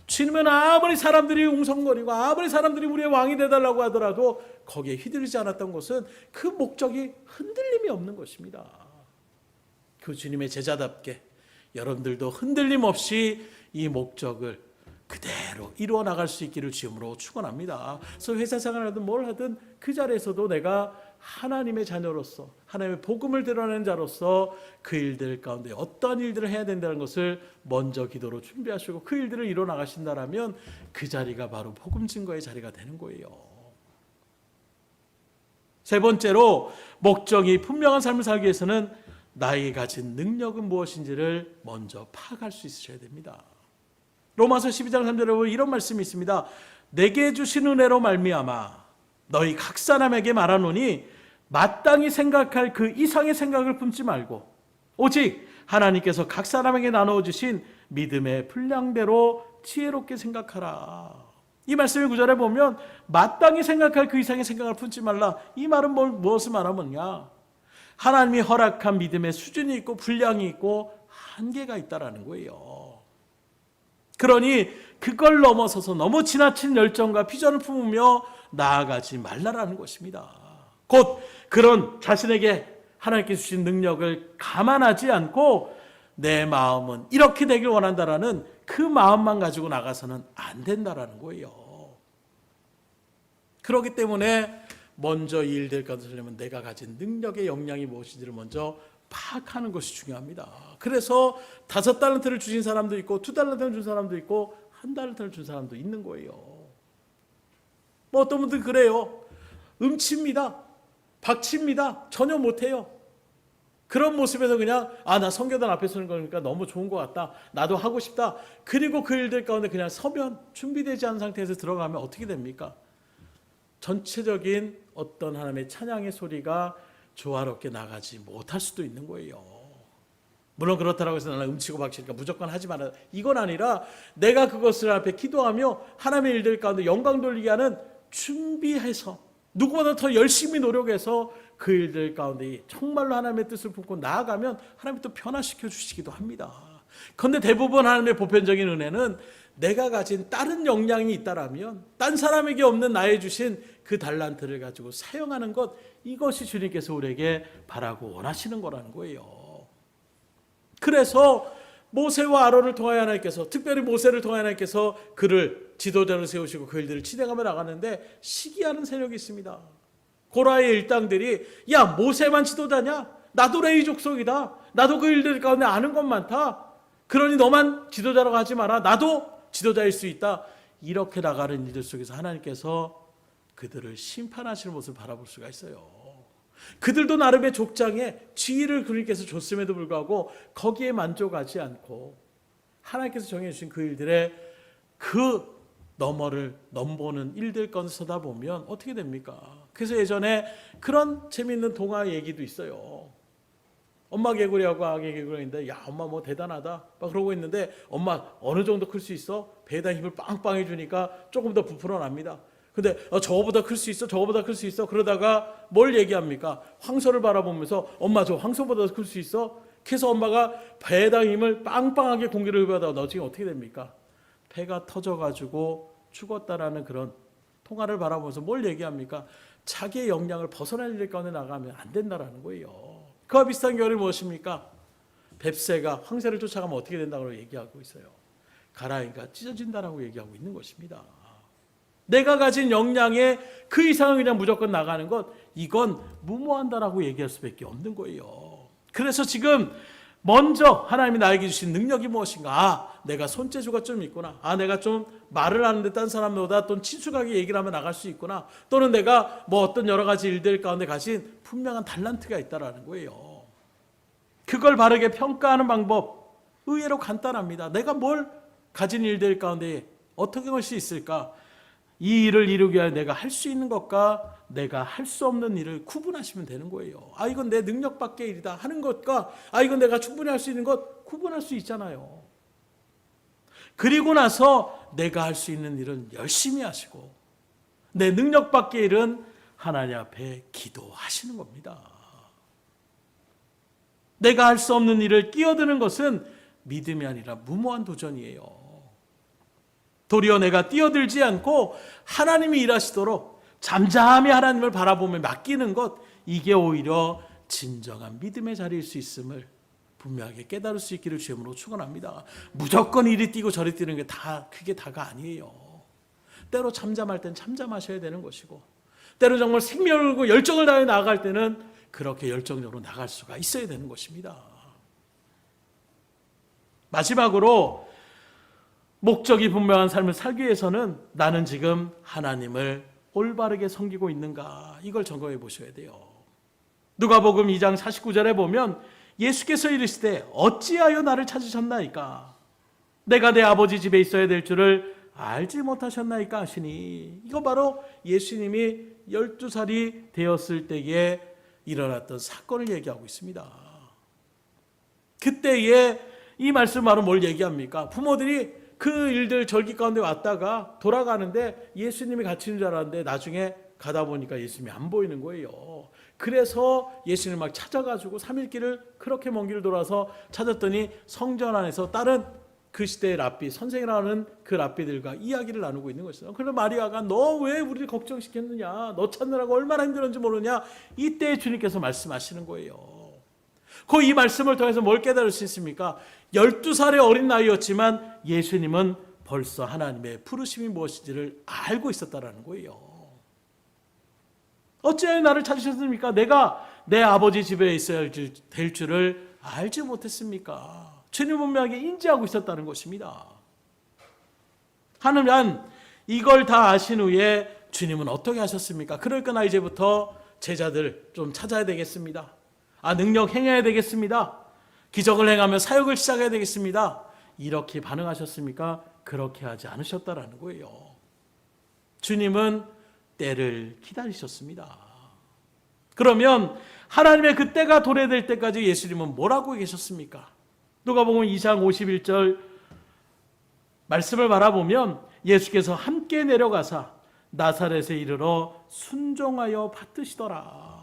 주님은 아무리 사람들이 웅성거리고 아무리 사람들이 우리의 왕이 되달라고 하더라도 거기에 휘둘리지 않았던 것은 그 목적이 흔들림이 없는 것입니다. 그 주님의 제자답게 여러분들도 흔들림 없이 이 목적을 그대로 이루어 나갈 수 있기를 주님으로 축원합니다. 그래서 회사 생활을 하든 뭘 하든 그 자리에서도 내가 하나님의 자녀로서 하나님의 복음을 드러내는 자로서 그 일들 가운데 어떠한 일들을 해야 된다는 것을 먼저 기도로 준비하시고 그 일들을 이루어 나가신다라면 그 자리가 바로 복음 증거의 자리가 되는 거예요. 세 번째로 목적이 분명한 삶을 살기 위해서는 나에게 가진 능력은 무엇인지를 먼저 파악할 수 있으셔야 됩니다. 로마서 12장 3절에 보면 이런 말씀이 있습니다. 내게 주신 은혜로 말미암아 너희 각 사람에게 말하노니 마땅히 생각할 그 이상의 생각을 품지 말고 오직 하나님께서 각 사람에게 나누어 주신 믿음의 분량대로 지혜롭게 생각하라. 이 말씀의 구절에 보면 마땅히 생각할 그 이상의 생각을 품지 말라. 이 말은 무엇을 말하느냐? 하나님이 허락한 믿음의 수준이 있고 분량이 있고 한계가 있다라는 거예요. 그러니 그걸 넘어서서 너무 지나친 열정과 비전을 품으며 나아가지 말라라는 것입니다. 곧 그런 자신에게 하나님께 주신 능력을 감안하지 않고 내 마음은 이렇게 되길 원한다라는 그 마음만 가지고 나가서는 안 된다라는 거예요. 그렇기 때문에 먼저 이 일들 가운데 하려면 내가 가진 능력의 역량이 무엇인지를 먼저 파악하는 것이 중요합니다. 그래서 5달란트를 주신 사람도 있고 2달란트를 준 사람도 있고 1달란트를 준 사람도 있는 거예요. 뭐 어떤 분들 그래요. 음치입니다. 박치입니다. 전혀 못해요. 그런 모습에서 그냥 나 성교단 앞에 서는 거니까 너무 좋은 것 같다. 나도 하고 싶다. 그리고 그 일들 가운데 그냥 서면 준비되지 않은 상태에서 들어가면 어떻게 됩니까? 전체적인 어떤 하나님의 찬양의 소리가 조화롭게 나가지 못할 수도 있는 거예요. 물론 그렇다고 해서 나는 음치고 박치니까 무조건 하지 마라. 이건 아니라 내가 그것을 앞에 기도하며 하나님의 일들 가운데 영광 돌리게 하는 준비해서 누구보다 더 열심히 노력해서 그 일들 가운데 정말로 하나님의 뜻을 품고 나아가면 하나님이 또 변화시켜 주시기도 합니다. 그런데 대부분 하나님의 보편적인 은혜는 내가 가진 다른 역량이 있다라면 딴 사람에게 없는 나의 주신 그 달란트를 가지고 사용하는 것, 이것이 주님께서 우리에게 바라고 원하시는 거라는 거예요. 그래서 모세와 아론을 통하여 하나님께서, 특별히 모세를 통하여 하나님께서 그를 지도자로 세우시고 그 일들을 진행하며 나가는데 시기하는 세력이 있습니다. 고라의 일당들이 야, 모세만 지도자냐? 나도 레위 족속이다. 나도 그 일들 가운데 아는 것 많다. 그러니 너만 지도자라고 하지 마라. 나도 지도자일 수 있다. 이렇게 나가는 이들 속에서 하나님께서 그들을 심판하시는 모습을 바라볼 수가 있어요. 그들도 나름의 족장에 지위를 그분께서 줬음에도 불구하고 거기에 만족하지 않고 하나님께서 정해주신 그 일들의 그 너머를 넘보는 일들 가운데 서다 보면 어떻게 됩니까? 그래서 예전에 그런 재미있는 동화 얘기도 있어요. 엄마 개구리하고 아기 개구리가 있는데 야, 엄마 뭐 대단하다 막 그러고 있는데 엄마 어느 정도 클 수 있어? 배에다 힘을 빵빵 해주니까 조금 더 부풀어 납니다. 근데 저거보다 클 수 있어? 저거보다 클 수 있어? 그러다가 뭘 얘기합니까? 황소를 바라보면서 엄마 저 황소보다 클 수 있어? 그래서 엄마가 배에다 힘을 빵빵하게 공기를 흡입하다가 너 지금 어떻게 됩니까? 배가 터져가지고 죽었다라는 그런 통화를 바라보면서 뭘 얘기합니까? 자기의 역량을 벗어날 일 가운데 나가면 안 된다라는 거예요. 그와 비슷한 결이 무엇입니까? 뱁새가 황새를 쫓아가면 어떻게 된다고 얘기하고 있어요. 가라니까 찢어진다라고 얘기하고 있는 것입니다. 내가 가진 역량에 그 이상은 그냥 무조건 나가는 것, 이건 무모한다라고 얘기할 수밖에 없는 거예요. 그래서 지금 먼저 하나님이 나에게 주신 능력이 무엇인가? 아, 내가 손재주가 좀 있구나. 아, 내가 좀 말을 하는데 딴 사람보다 또 친숙하게 얘기를 하면 나갈 수 있구나. 또는 내가 뭐 어떤 여러 가지 일들 가운데 가진 분명한 달란트가 있다라는 거예요. 그걸 바르게 평가하는 방법 의외로 간단합니다. 내가 뭘 가진 일들 가운데 어떻게 할 수 있을까? 이 일을 이루기 위해 내가 할 수 있는 것과 내가 할 수 없는 일을 구분하시면 되는 거예요. 아, 이건 내 능력 밖의 일이다 하는 것과 아, 이건 내가 충분히 할 수 있는 것 구분할 수 있잖아요. 그리고 나서 내가 할 수 있는 일은 열심히 하시고 내 능력 밖의 일은 하나님 앞에 기도하시는 겁니다. 내가 할 수 없는 일을 끼어드는 것은 믿음이 아니라 무모한 도전이에요. 도리어 내가 뛰어들지 않고 하나님이 일하시도록 잠잠히 하나님을 바라보며 맡기는 것, 이게 오히려 진정한 믿음의 자리일 수 있음을 분명하게 깨달을 수 있기를 주님으로 축원합니다. 무조건 이리 뛰고 저리 뛰는 게 그게 다가 아니에요. 때로 잠잠할 땐 잠잠하셔야 되는 것이고, 때로 정말 생명을 걸고 열정을 다해 나아갈 때는 그렇게 열정적으로 나갈 수가 있어야 되는 것입니다. 마지막으로 목적이 분명한 삶을 살기 위해서는 나는 지금 하나님을 올바르게 섬기고 있는가, 이걸 점검해 보셔야 돼요. 누가복음 2장 49절에 보면 예수께서 이르시되 어찌하여 나를 찾으셨나이까? 내가 내 아버지 집에 있어야 될 줄을 알지 못하셨나이까 하시니, 이거 바로 예수님이 12살이 되었을 때에 일어났던 사건을 얘기하고 있습니다. 그때에 이 말씀 바로 뭘 얘기합니까? 부모들이 그 일들 절기 가운데 왔다가 돌아가는데 예수님이 같이 있는 줄 알았는데 나중에 가다 보니까 예수님이 안 보이는 거예요. 그래서 예수님을 막 찾아가지고 3일 길을 그렇게 먼 길을 돌아서 찾았더니 성전 안에서 다른 그 시대의 랍비, 선생이라는 그 랍비들과 이야기를 나누고 있는 것이죠. 그래서 마리아가 너 왜 우리를 걱정시켰느냐? 너 찾느라고 얼마나 힘들었는지 모르냐? 이때 주님께서 말씀하시는 거예요. 그 이 말씀을 통해서 뭘 깨달을 수 있습니까? 12살의 어린 나이였지만 예수님은 벌써 하나님의 부르심이 무엇인지를 알고 있었다라는 거예요. 어찌하여 나를 찾으셨습니까? 내가 내 아버지 집에 있어야 될 줄을 알지 못했습니까? 주님 분명하게 인지하고 있었다는 것입니다. 하나님, 이걸 다 아신 후에 주님은 어떻게 하셨습니까? 그러니까 나 이제부터 제자들 좀 찾아야 되겠습니다. 능력 행해야 되겠습니다. 기적을 행하며 사역을 시작해야 되겠습니다. 이렇게 반응하셨습니까? 그렇게 하지 않으셨다라는 거예요. 주님은 때를 기다리셨습니다. 그러면 하나님의 그 때가 도래될 때까지 예수님은 뭐라고 계셨습니까? 누가복음 2장 51절 말씀을 바라보면 예수께서 함께 내려가사 나사렛에 이르러 순종하여 받드시더라.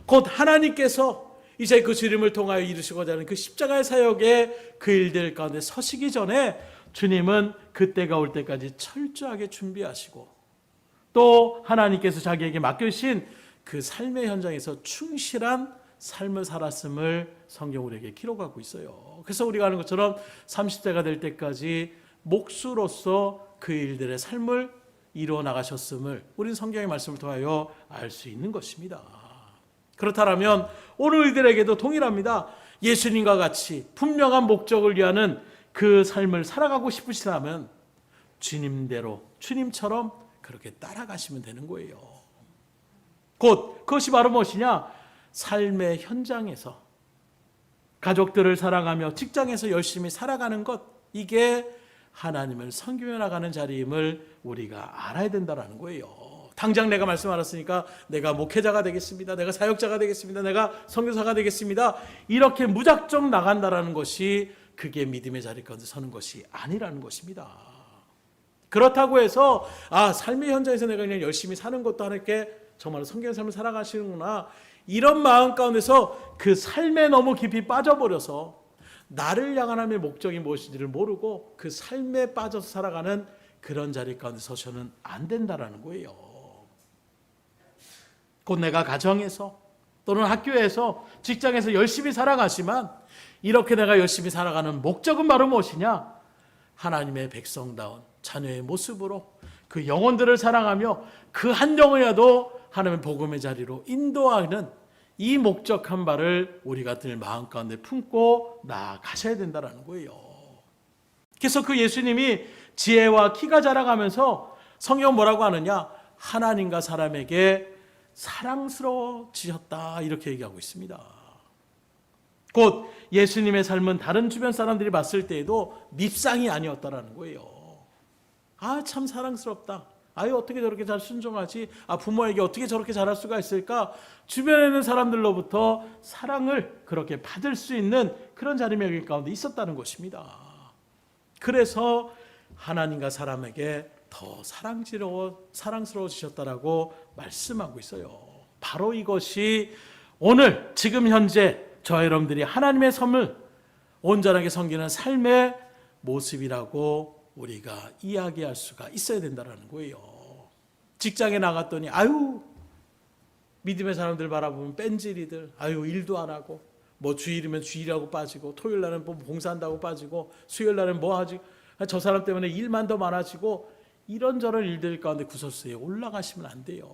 곧 하나님께서 이제 그 주님을 통하여 이루시고자 하는 그 십자가의 사역의 그 일들 가운데 서시기 전에 주님은 그때가 올 때까지 철저하게 준비하시고 또 하나님께서 자기에게 맡겨주신 그 삶의 현장에서 충실한 삶을 살았음을 성경 우리에게 기록하고 있어요. 그래서 우리가 아는 것처럼 30대가 될 때까지 목수로서 그 일들의 삶을 이루어 나가셨음을 우리는 성경의 말씀을 통하여 알 수 있는 것입니다. 그렇다면 오늘 우리들에게도 동일합니다. 예수님과 같이 분명한 목적을 위하는 그 삶을 살아가고 싶으시다면 주님대로 주님처럼 그렇게 따라가시면 되는 거예요. 곧 그것이 바로 무엇이냐? 삶의 현장에서 가족들을 사랑하며 직장에서 열심히 살아가는 것, 이게 하나님을 섬기며 나가는 자리임을 우리가 알아야 된다는 거예요. 당장 내가 말씀 알았으니까 내가 목회자가 되겠습니다, 내가 사역자가 되겠습니다, 내가 선교사가 되겠습니다, 이렇게 무작정 나간다라는 것이 그게 믿음의 자리 가운데 서는 것이 아니라는 것입니다. 그렇다고 해서 삶의 현장에서 내가 그냥 열심히 사는 것도 하나님께 정말로 성경의 삶을 살아가시는구나, 이런 마음 가운데서 그 삶에 너무 깊이 빠져버려서 나를 향한 하나님의 목적이 무엇인지를 모르고 그 삶에 빠져서 살아가는 그런 자리 가운데 서서는 안 된다라는 거예요. 곧 내가 가정에서 또는 학교에서 직장에서 열심히 살아가지만 이렇게 내가 열심히 살아가는 목적은 바로 무엇이냐? 하나님의 백성다운 자녀의 모습으로 그 영혼들을 사랑하며 그 한 영혼이라도 하나님의 복음의 자리로 인도하는 이 목적한 바를 우리가 늘 마음 가운데 품고 나아가셔야 된다는 거예요. 그래서 그 예수님이 지혜와 키가 자라가면서 성경 뭐라고 하느냐? 하나님과 사람에게 사랑스러워지셨다, 이렇게 얘기하고 있습니다. 곧 예수님의 삶은 다른 주변 사람들이 봤을 때에도 밉상이 아니었다라는 거예요. 참 사랑스럽다, 어떻게 저렇게 잘 순종하지, 부모에게 어떻게 저렇게 잘할 수가 있을까, 주변에 있는 사람들로부터 사랑을 그렇게 받을 수 있는 그런 자리명일 가운데 있었다는 것입니다. 그래서 하나님과 사람에게 더 사랑스러워지셨다라고 말씀하고 있어요. 바로 이것이 오늘 지금 현재 저와 여러분들이 하나님의 섬을 온전하게 섬기는 삶의 모습이라고 우리가 이야기할 수가 있어야 된다는 거예요. 직장에 나갔더니 믿음의 사람들 바라보면 뺀질이들, 일도 안 하고, 주일이면 주일하고 빠지고, 토요일 날은 봉사한다고 빠지고, 수요일 날은 하지, 저 사람 때문에 일만 더 많아지고, 이런저런 일들 가운데 구설수에 올라가시면 안 돼요.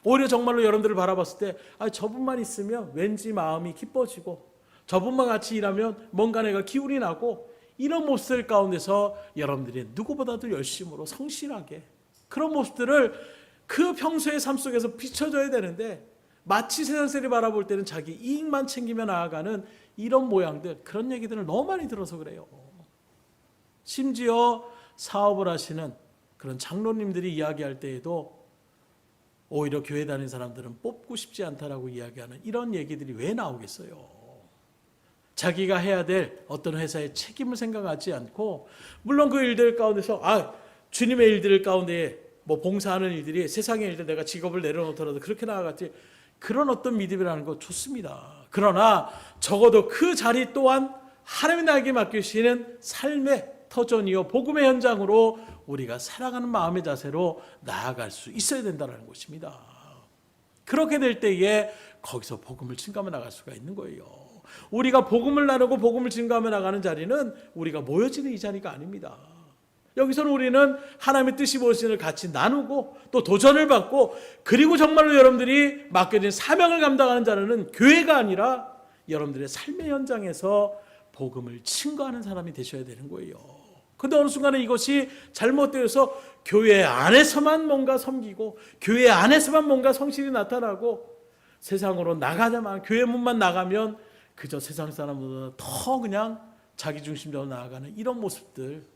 오히려 정말로 여러분들을 바라봤을 때 저분만 있으면 왠지 마음이 기뻐지고, 저분만 같이 일하면 뭔가 내가 기운이 나고, 이런 모습들 가운데서 여러분들이 누구보다도 열심으로 성실하게 그런 모습들을 그 평소의 삶 속에서 비춰줘야 되는데, 마치 세상세를 바라볼 때는 자기 이익만 챙기며 나아가는 이런 모양들, 그런 얘기들을 너무 많이 들어서 그래요. 심지어 사업을 하시는 그런 장로님들이 이야기할 때에도 오히려 교회 다니는 사람들은 뽑고 싶지 않다라고 이야기하는 이런 얘기들이 왜 나오겠어요? 자기가 해야 될 어떤 회사의 책임을 생각하지 않고, 물론 그 일들 가운데서 주님의 일들 가운데 봉사하는 일들이 세상의 일들, 내가 직업을 내려놓더라도 그렇게 나아갔지, 그런 어떤 믿음이라는 거 좋습니다. 그러나 적어도 그 자리 또한 하나님이 나에게 맡기시는 삶의 터전이요 복음의 현장으로 우리가 살아가는 마음의 자세로 나아갈 수 있어야 된다는 것입니다. 그렇게 될 때에 거기서 복음을 증가하며 나갈 수가 있는 거예요. 우리가 복음을 나누고 복음을 증가하며 나가는 자리는 우리가 모여지는 이 자리가 아닙니다. 여기서는 우리는 하나님의 뜻이 무엇인지를 같이 나누고 또 도전을 받고, 그리고 정말로 여러분들이 맡겨진 사명을 감당하는 자리는 교회가 아니라 여러분들의 삶의 현장에서 복음을 증거하는 사람이 되셔야 되는 거예요. 근데 어느 순간에 이것이 잘못되어서 교회 안에서만 뭔가 섬기고 교회 안에서만 뭔가 성실이 나타나고, 세상으로 나가자마자 교회 문만 나가면 그저 세상 사람보다 더 그냥 자기중심적으로 나아가는 이런 모습들,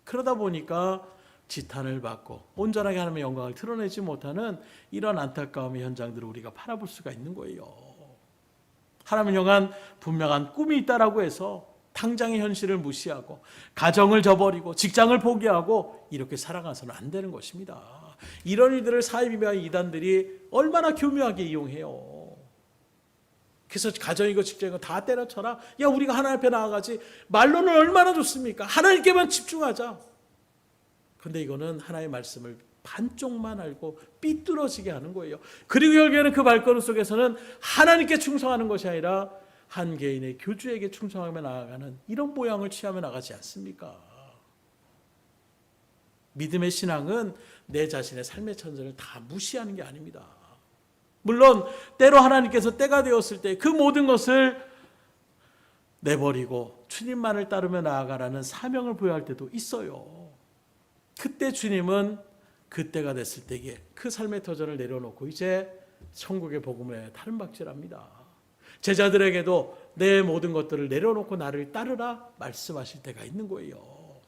그러다 보니까 지탄을 받고 온전하게 하나님의 영광을 드러내지 못하는 이런 안타까움의 현장들을 우리가 바라볼 수가 있는 거예요. 하나님을 향한 분명한 꿈이 있다라고 해서 당장의 현실을 무시하고 가정을 저버리고 직장을 포기하고 이렇게 살아가서는 안 되는 것입니다. 이런 일들을 사이비와 이단들이 얼마나 교묘하게 이용해요. 그래서 가정이고 직장이고 다 때려쳐라. 야, 우리가 하나님 앞에 나아가지. 말로는 얼마나 좋습니까? 하나님께만 집중하자. 근데 이거는 하나님의 말씀을 반쪽만 알고 삐뚤어지게 하는 거예요. 그리고 결국에는 그 발걸음 속에서는 하나님께 충성하는 것이 아니라 한 개인의 교주에게 충성하며 나아가는 이런 모양을 취하며 나가지 않습니까? 믿음의 신앙은 내 자신의 삶의 천전을 다 무시하는 게 아닙니다. 물론 때로 하나님께서 때가 되었을 때 그 모든 것을 내버리고 주님만을 따르며 나아가라는 사명을 부여할 때도 있어요. 그때 주님은 그때가 됐을 때에 그 삶의 터전을 내려놓고 이제 천국의 복음에 다름박질합니다. 제자들에게도 내 모든 것들을 내려놓고 나를 따르라 말씀하실 때가 있는 거예요.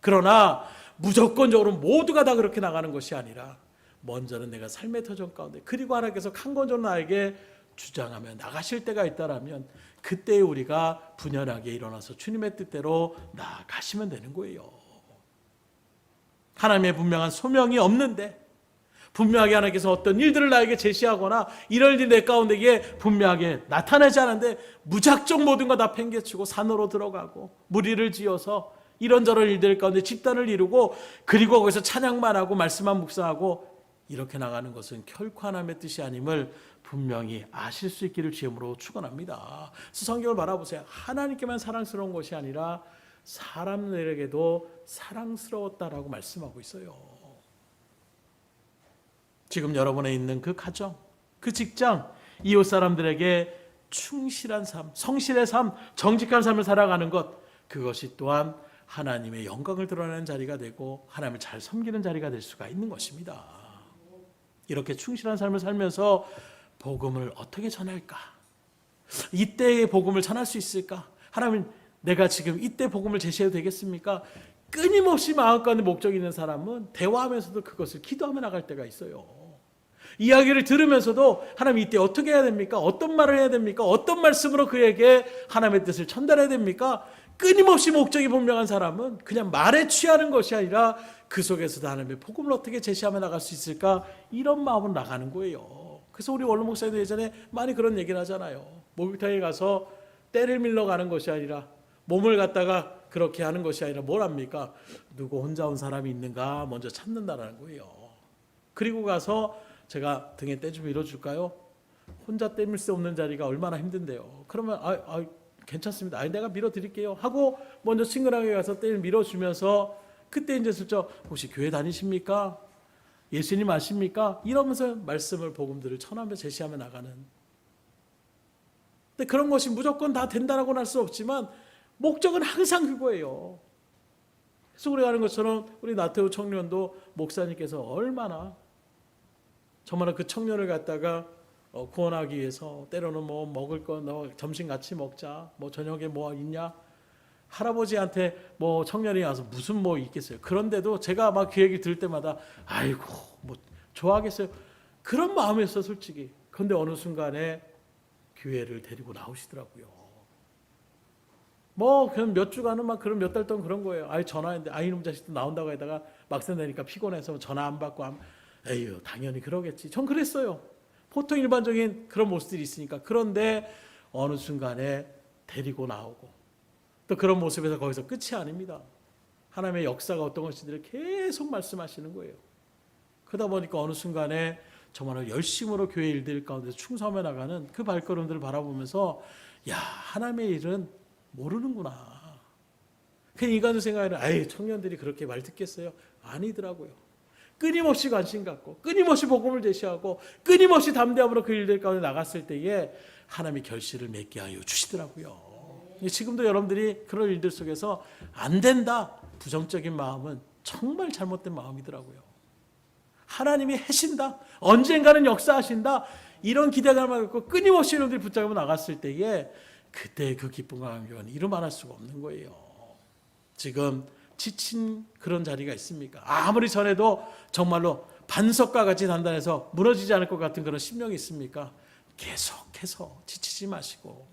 그러나 무조건적으로 모두가 다 그렇게 나가는 것이 아니라 먼저는 내가 삶의 터전 가운데 그리고 하나님께서 강건적으로 나에게 주장하며 나가실 때가 있다라면 그때 우리가 분연하게 일어나서 주님의 뜻대로 나아가시면 되는 거예요. 하나님의 분명한 소명이 없는데 분명하게 하나님께서 어떤 일들을 나에게 제시하거나 이런 일이 내 가운데에 분명하게 나타나지 않은데 무작정 모든 거 다 팽개치고 산으로 들어가고 무리를 지어서 이런저런 일들 가운데 집단을 이루고 그리고 거기서 찬양만 하고 말씀만 묵상하고 이렇게 나가는 것은 결코 하나님의 뜻이 아님을 분명히 아실 수 있기를 주님으로 축원합니다. 성경을 바라보세요. 하나님께만 사랑스러운 것이 아니라 사람들에게도 사랑스러웠다라고 말씀하고 있어요. 지금 여러분에 있는 그 가정, 그 직장, 이웃 사람들에게 충실한 삶, 성실의 삶, 정직한 삶을 살아가는 것, 그것이 또한 하나님의 영광을 드러내는 자리가 되고 하나님을 잘 섬기는 자리가 될 수가 있는 것입니다. 이렇게 충실한 삶을 살면서 복음을 어떻게 전할까? 이때의 복음을 전할 수 있을까? 하나님, 내가 지금 이때 복음을 제시해도 되겠습니까? 끊임없이 마음가운데 목적이 있는 사람은 대화하면서도 그것을 기도하며 나갈 때가 있어요. 이야기를 들으면서도 하나님 이때 어떻게 해야 됩니까? 어떤 말을 해야 됩니까? 어떤 말씀으로 그에게 하나님의 뜻을 전달해야 됩니까? 끊임없이 목적이 분명한 사람은 그냥 말에 취하는 것이 아니라 그 속에서도 하나님의 복음을 어떻게 제시하며 나갈 수 있을까? 이런 마음으로 나가는 거예요. 그래서 우리 원로 목사님도 예전에 많이 그런 얘기를 하잖아요. 목욕탕에 가서 때를 밀러 가는 것이 아니라 몸을 갖다가 그렇게 하는 것이 아니라 뭘 합니까? 누구 혼자 온 사람이 있는가 먼저 찾는다라는 거예요. 그리고 가서 제가 등에 때 좀 밀어줄까요? 혼자 때 밀 수 없는 자리가 얼마나 힘든데요. 그러면 괜찮습니다. 내가 밀어드릴게요 하고 먼저 친근하게 가서 때를 밀어주면서 그때 이제 슬쩍 혹시 교회 다니십니까? 예수님 아십니까? 이러면서 말씀을 복음들을 전하며 제시하며 나가는. 근데 그런 것이 무조건 다 된다라고는 할 수 없지만 목적은 항상 그거예요. 그래서 우리가 하는 것처럼 우리 나태우 청년도 목사님께서 얼마나 정말 그 청년을 갖다가 구원하기 위해서 때로는 뭐 먹을 거 너 점심 같이 먹자, 뭐 저녁에 뭐 있냐, 할아버지한테 뭐 청년이 와서 무슨 뭐 있겠어요. 그런데도 제가 막 그 얘기 들을 때마다 아이고 뭐 좋아하겠어요. 그런 마음이었어 솔직히. 그런데 어느 순간에 교회를 데리고 나오시더라고요. 뭐 그냥 몇 주간은 막 그런 몇 달 동안 그런 거예요. 전화했는데 이놈 자식도 나온다고 하다가 막상 되니까 피곤해서 전화 안 받고 에휴 당연히 그러겠지. 전 그랬어요. 보통 일반적인 그런 모습들이 있으니까. 그런데 어느 순간에 데리고 나오고 또 그런 모습에서 거기서 끝이 아닙니다. 하나님의 역사가 어떤 것인지를 계속 말씀하시는 거예요. 그러다 보니까 어느 순간에 정말 열심으로 교회 일들 가운데서 충성하며 나가는 그 발걸음들을 바라보면서 야 하나님의 일은 모르는구나. 그냥 인간의 생각에는 청년들이 그렇게 말 듣겠어요? 아니더라고요. 끊임없이 관심 갖고 끊임없이 복음을 제시하고 끊임없이 담대함으로 그 일들 가운데 나갔을 때에 하나님의 결실을 맺게 하여 주시더라고요. 지금도 여러분들이 그런 일들 속에서 안 된다 부정적인 마음은 정말 잘못된 마음이더라고요. 하나님이 하신다, 언젠가는 역사하신다, 이런 기대감을 갖고 끊임없이 여러분들이 붙잡고 나갔을 때에 그때 그 기쁨과 감격은 이루말할 수가 없는 거예요. 지금 지친 그런 자리가 있습니까? 아무리 전에도 정말로 반석과 같이 단단해서 무너지지 않을 것 같은 그런 심령이 있습니까? 계속해서 지치지 마시고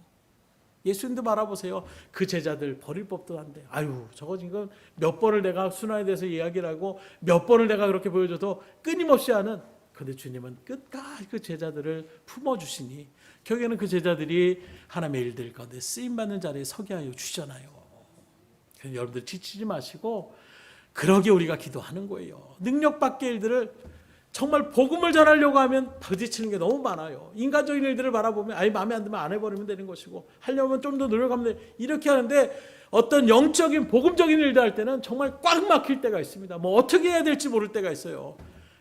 예수님도 바라보세요. 그 제자들 버릴 법도 한데 저거 지금 몇 번을 내가 순환에 대해서 이야기를 하고 몇 번을 내가 그렇게 보여줘도 끊임없이 하는 그런데 주님은 끝까지 그 제자들을 품어주시니 결국에는 그 제자들이 하나님의 일들 가운데 쓰임받는 자리에 서게 하여 주시잖아요. 그래서 여러분들 지치지 마시고 그러게 우리가 기도하는 거예요. 능력받게 일들을 정말 복음을 전하려고 하면 부딪히는 게 너무 많아요. 인간적인 일들을 바라보면 아예 마음에 안 들면 안 해버리면 되는 것이고 하려면 좀 더 노력하면 돼. 이렇게 하는데 어떤 영적인 복음적인 일들 할 때는 정말 꽉 막힐 때가 있습니다. 뭐 어떻게 해야 될지 모를 때가 있어요.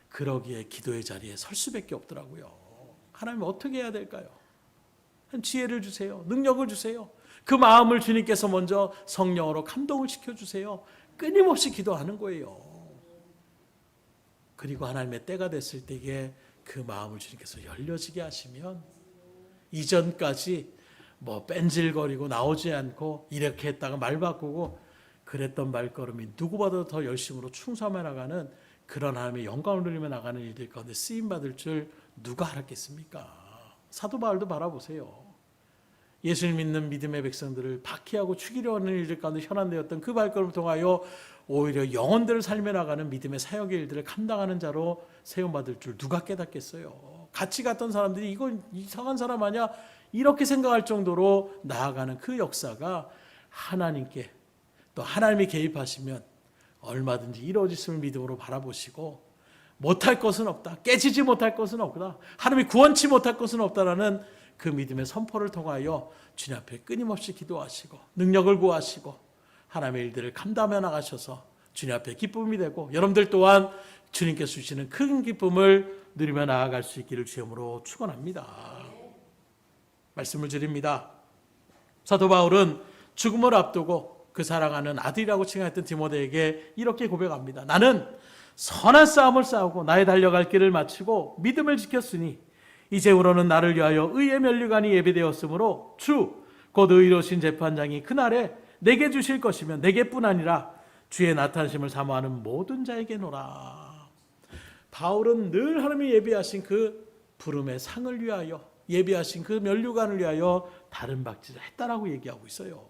그러기에 기도의 자리에 설 수밖에 없더라고요. 하나님 어떻게 해야 될까요? 지혜를 주세요. 능력을 주세요. 그 마음을 주님께서 먼저 성령으로 감동을 시켜주세요. 끊임없이 기도하는 거예요. 그리고 하나님의 때가 됐을 때에 그 마음을 주님께서 열려지게 하시면 이전까지 뭐 뺀질거리고 나오지 않고 이렇게 했다가 말 바꾸고 그랬던 발걸음이 누구보다 더 열심으로 충성해 나가는 그런 하나님의 영광을 누리며 나가는 일들 가운데 쓰임받을 줄 누가 알았겠습니까? 사도 바울도 바라보세요. 예수를 믿는 믿음의 백성들을 박해하고 죽이려 하는 일들 가운데 현안되었던 그 발걸음을 통하여 오히려 영혼들을 살며 나가는 믿음의 사역의 일들을 감당하는 자로 세움받을 줄 누가 깨닫겠어요. 같이 갔던 사람들이 이건 이상한 사람 아니야? 이렇게 생각할 정도로 나아가는 그 역사가 하나님께 또 하나님이 개입하시면 얼마든지 이루어질 믿음으로 바라보시고 못할 것은 없다. 깨지지 못할 것은 없다. 하나님이 구원치 못할 것은 없다라는 그 믿음의 선포를 통하여 주님 앞에 끊임없이 기도하시고 능력을 구하시고 하나님의 일들을 감당해 나가셔서 주님 앞에 기쁨이 되고 여러분들 또한 주님께서 주시는 큰 기쁨을 누리며 나아갈 수 있기를 주님으로 축원합니다. 말씀을 드립니다. 사도 바울은 죽음을 앞두고 그 사랑하는 아들이라고 칭하였던 디모데에게 이렇게 고백합니다. 나는 선한 싸움을 싸우고 나의 달려갈 길을 마치고 믿음을 지켰으니 이제후로는 나를 위하여 의의 면류관이 예비되었으므로 주 곧 의로우신 재판장이 그날에 내게 주실 것이며 내게뿐 아니라 주의 나타나심을 사모하는 모든 자에게노라. 바울은 늘 하나님이 예비하신 그 부름의 상을 위하여 예비하신 그 면류관을 위하여 다른 박질을 했다라고 얘기하고 있어요.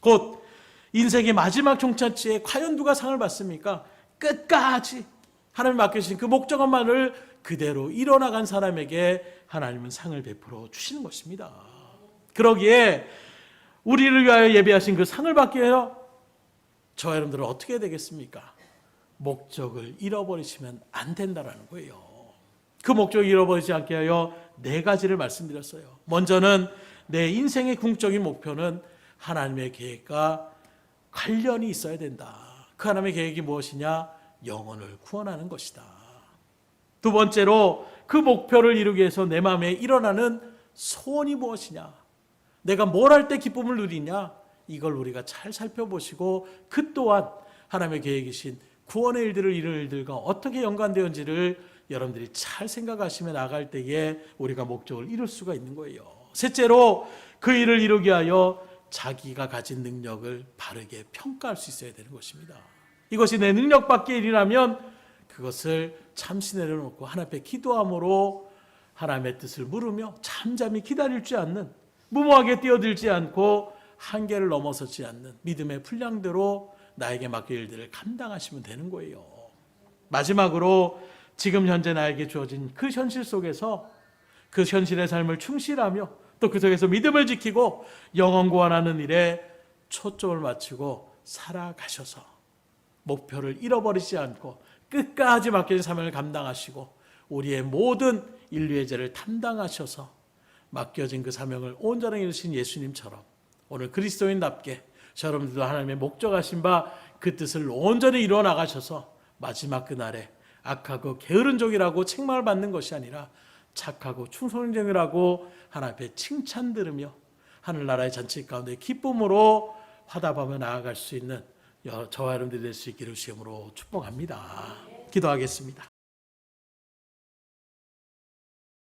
곧 인생의 마지막 종착지에 과연 누가 상을 받습니까? 끝까지 하나님 맡기신 그 목적만을 그대로 이뤄나간 사람에게 하나님은 상을 베풀어 주시는 것입니다. 그러기에 우리를 위하여 예비하신 그 상을 받기 위하여 저와 여러분들은 어떻게 해야 되겠습니까? 목적을 잃어버리시면 안 된다는 거예요. 그 목적을 잃어버리지 않게 하여 네 가지를 말씀드렸어요. 먼저는 내 인생의 궁극적인 목표는 하나님의 계획과 관련이 있어야 된다. 그 하나님의 계획이 무엇이냐? 영혼을 구원하는 것이다. 두 번째로 그 목표를 이루기 위해서 내 마음에 일어나는 소원이 무엇이냐? 내가 뭘 할 때 기쁨을 누리냐? 이걸 우리가 잘 살펴보시고 그 또한 하나님의 계획이신 구원의 일들을 이룰 일들과 어떻게 연관되었는지를 여러분들이 잘 생각하시며 나갈 때에 우리가 목적을 이룰 수가 있는 거예요. 셋째로 그 일을 이루기 위하여 자기가 가진 능력을 바르게 평가할 수 있어야 되는 것입니다. 이것이 내 능력 밖의 일이라면 그것을 잠시 내려놓고 하나님 앞에 기도함으로 하나님의 뜻을 물으며 잠잠히 기다릴 줄 않는, 무모하게 뛰어들지 않고 한계를 넘어서지 않는 믿음의 분량대로 나에게 맡길 일들을 감당하시면 되는 거예요. 마지막으로 지금 현재 나에게 주어진 그 현실 속에서 그 현실의 삶을 충실하며 또 그 속에서 믿음을 지키고 영혼 구원하는 일에 초점을 맞추고 살아가셔서 목표를 잃어버리지 않고 끝까지 맡겨진 사명을 감당하시고 우리의 모든 인류의 죄를 담당하셔서 맡겨진 그 사명을 온전히 이루신 예수님처럼 오늘 그리스도인답게 여러분들도 하나님의 목적하신 바 그 뜻을 온전히 이루어 나가셔서 마지막 그날에 악하고 게으른 종이라고 책망을 받는 것이 아니라 착하고 충성된 종이라고 하나님 앞에 칭찬 들으며 하늘나라의 잔치 가운데 기쁨으로 화답하며 나아갈 수 있는 저와 여러분들이 될 수 있기를 주님으로 축복합니다. 기도하겠습니다.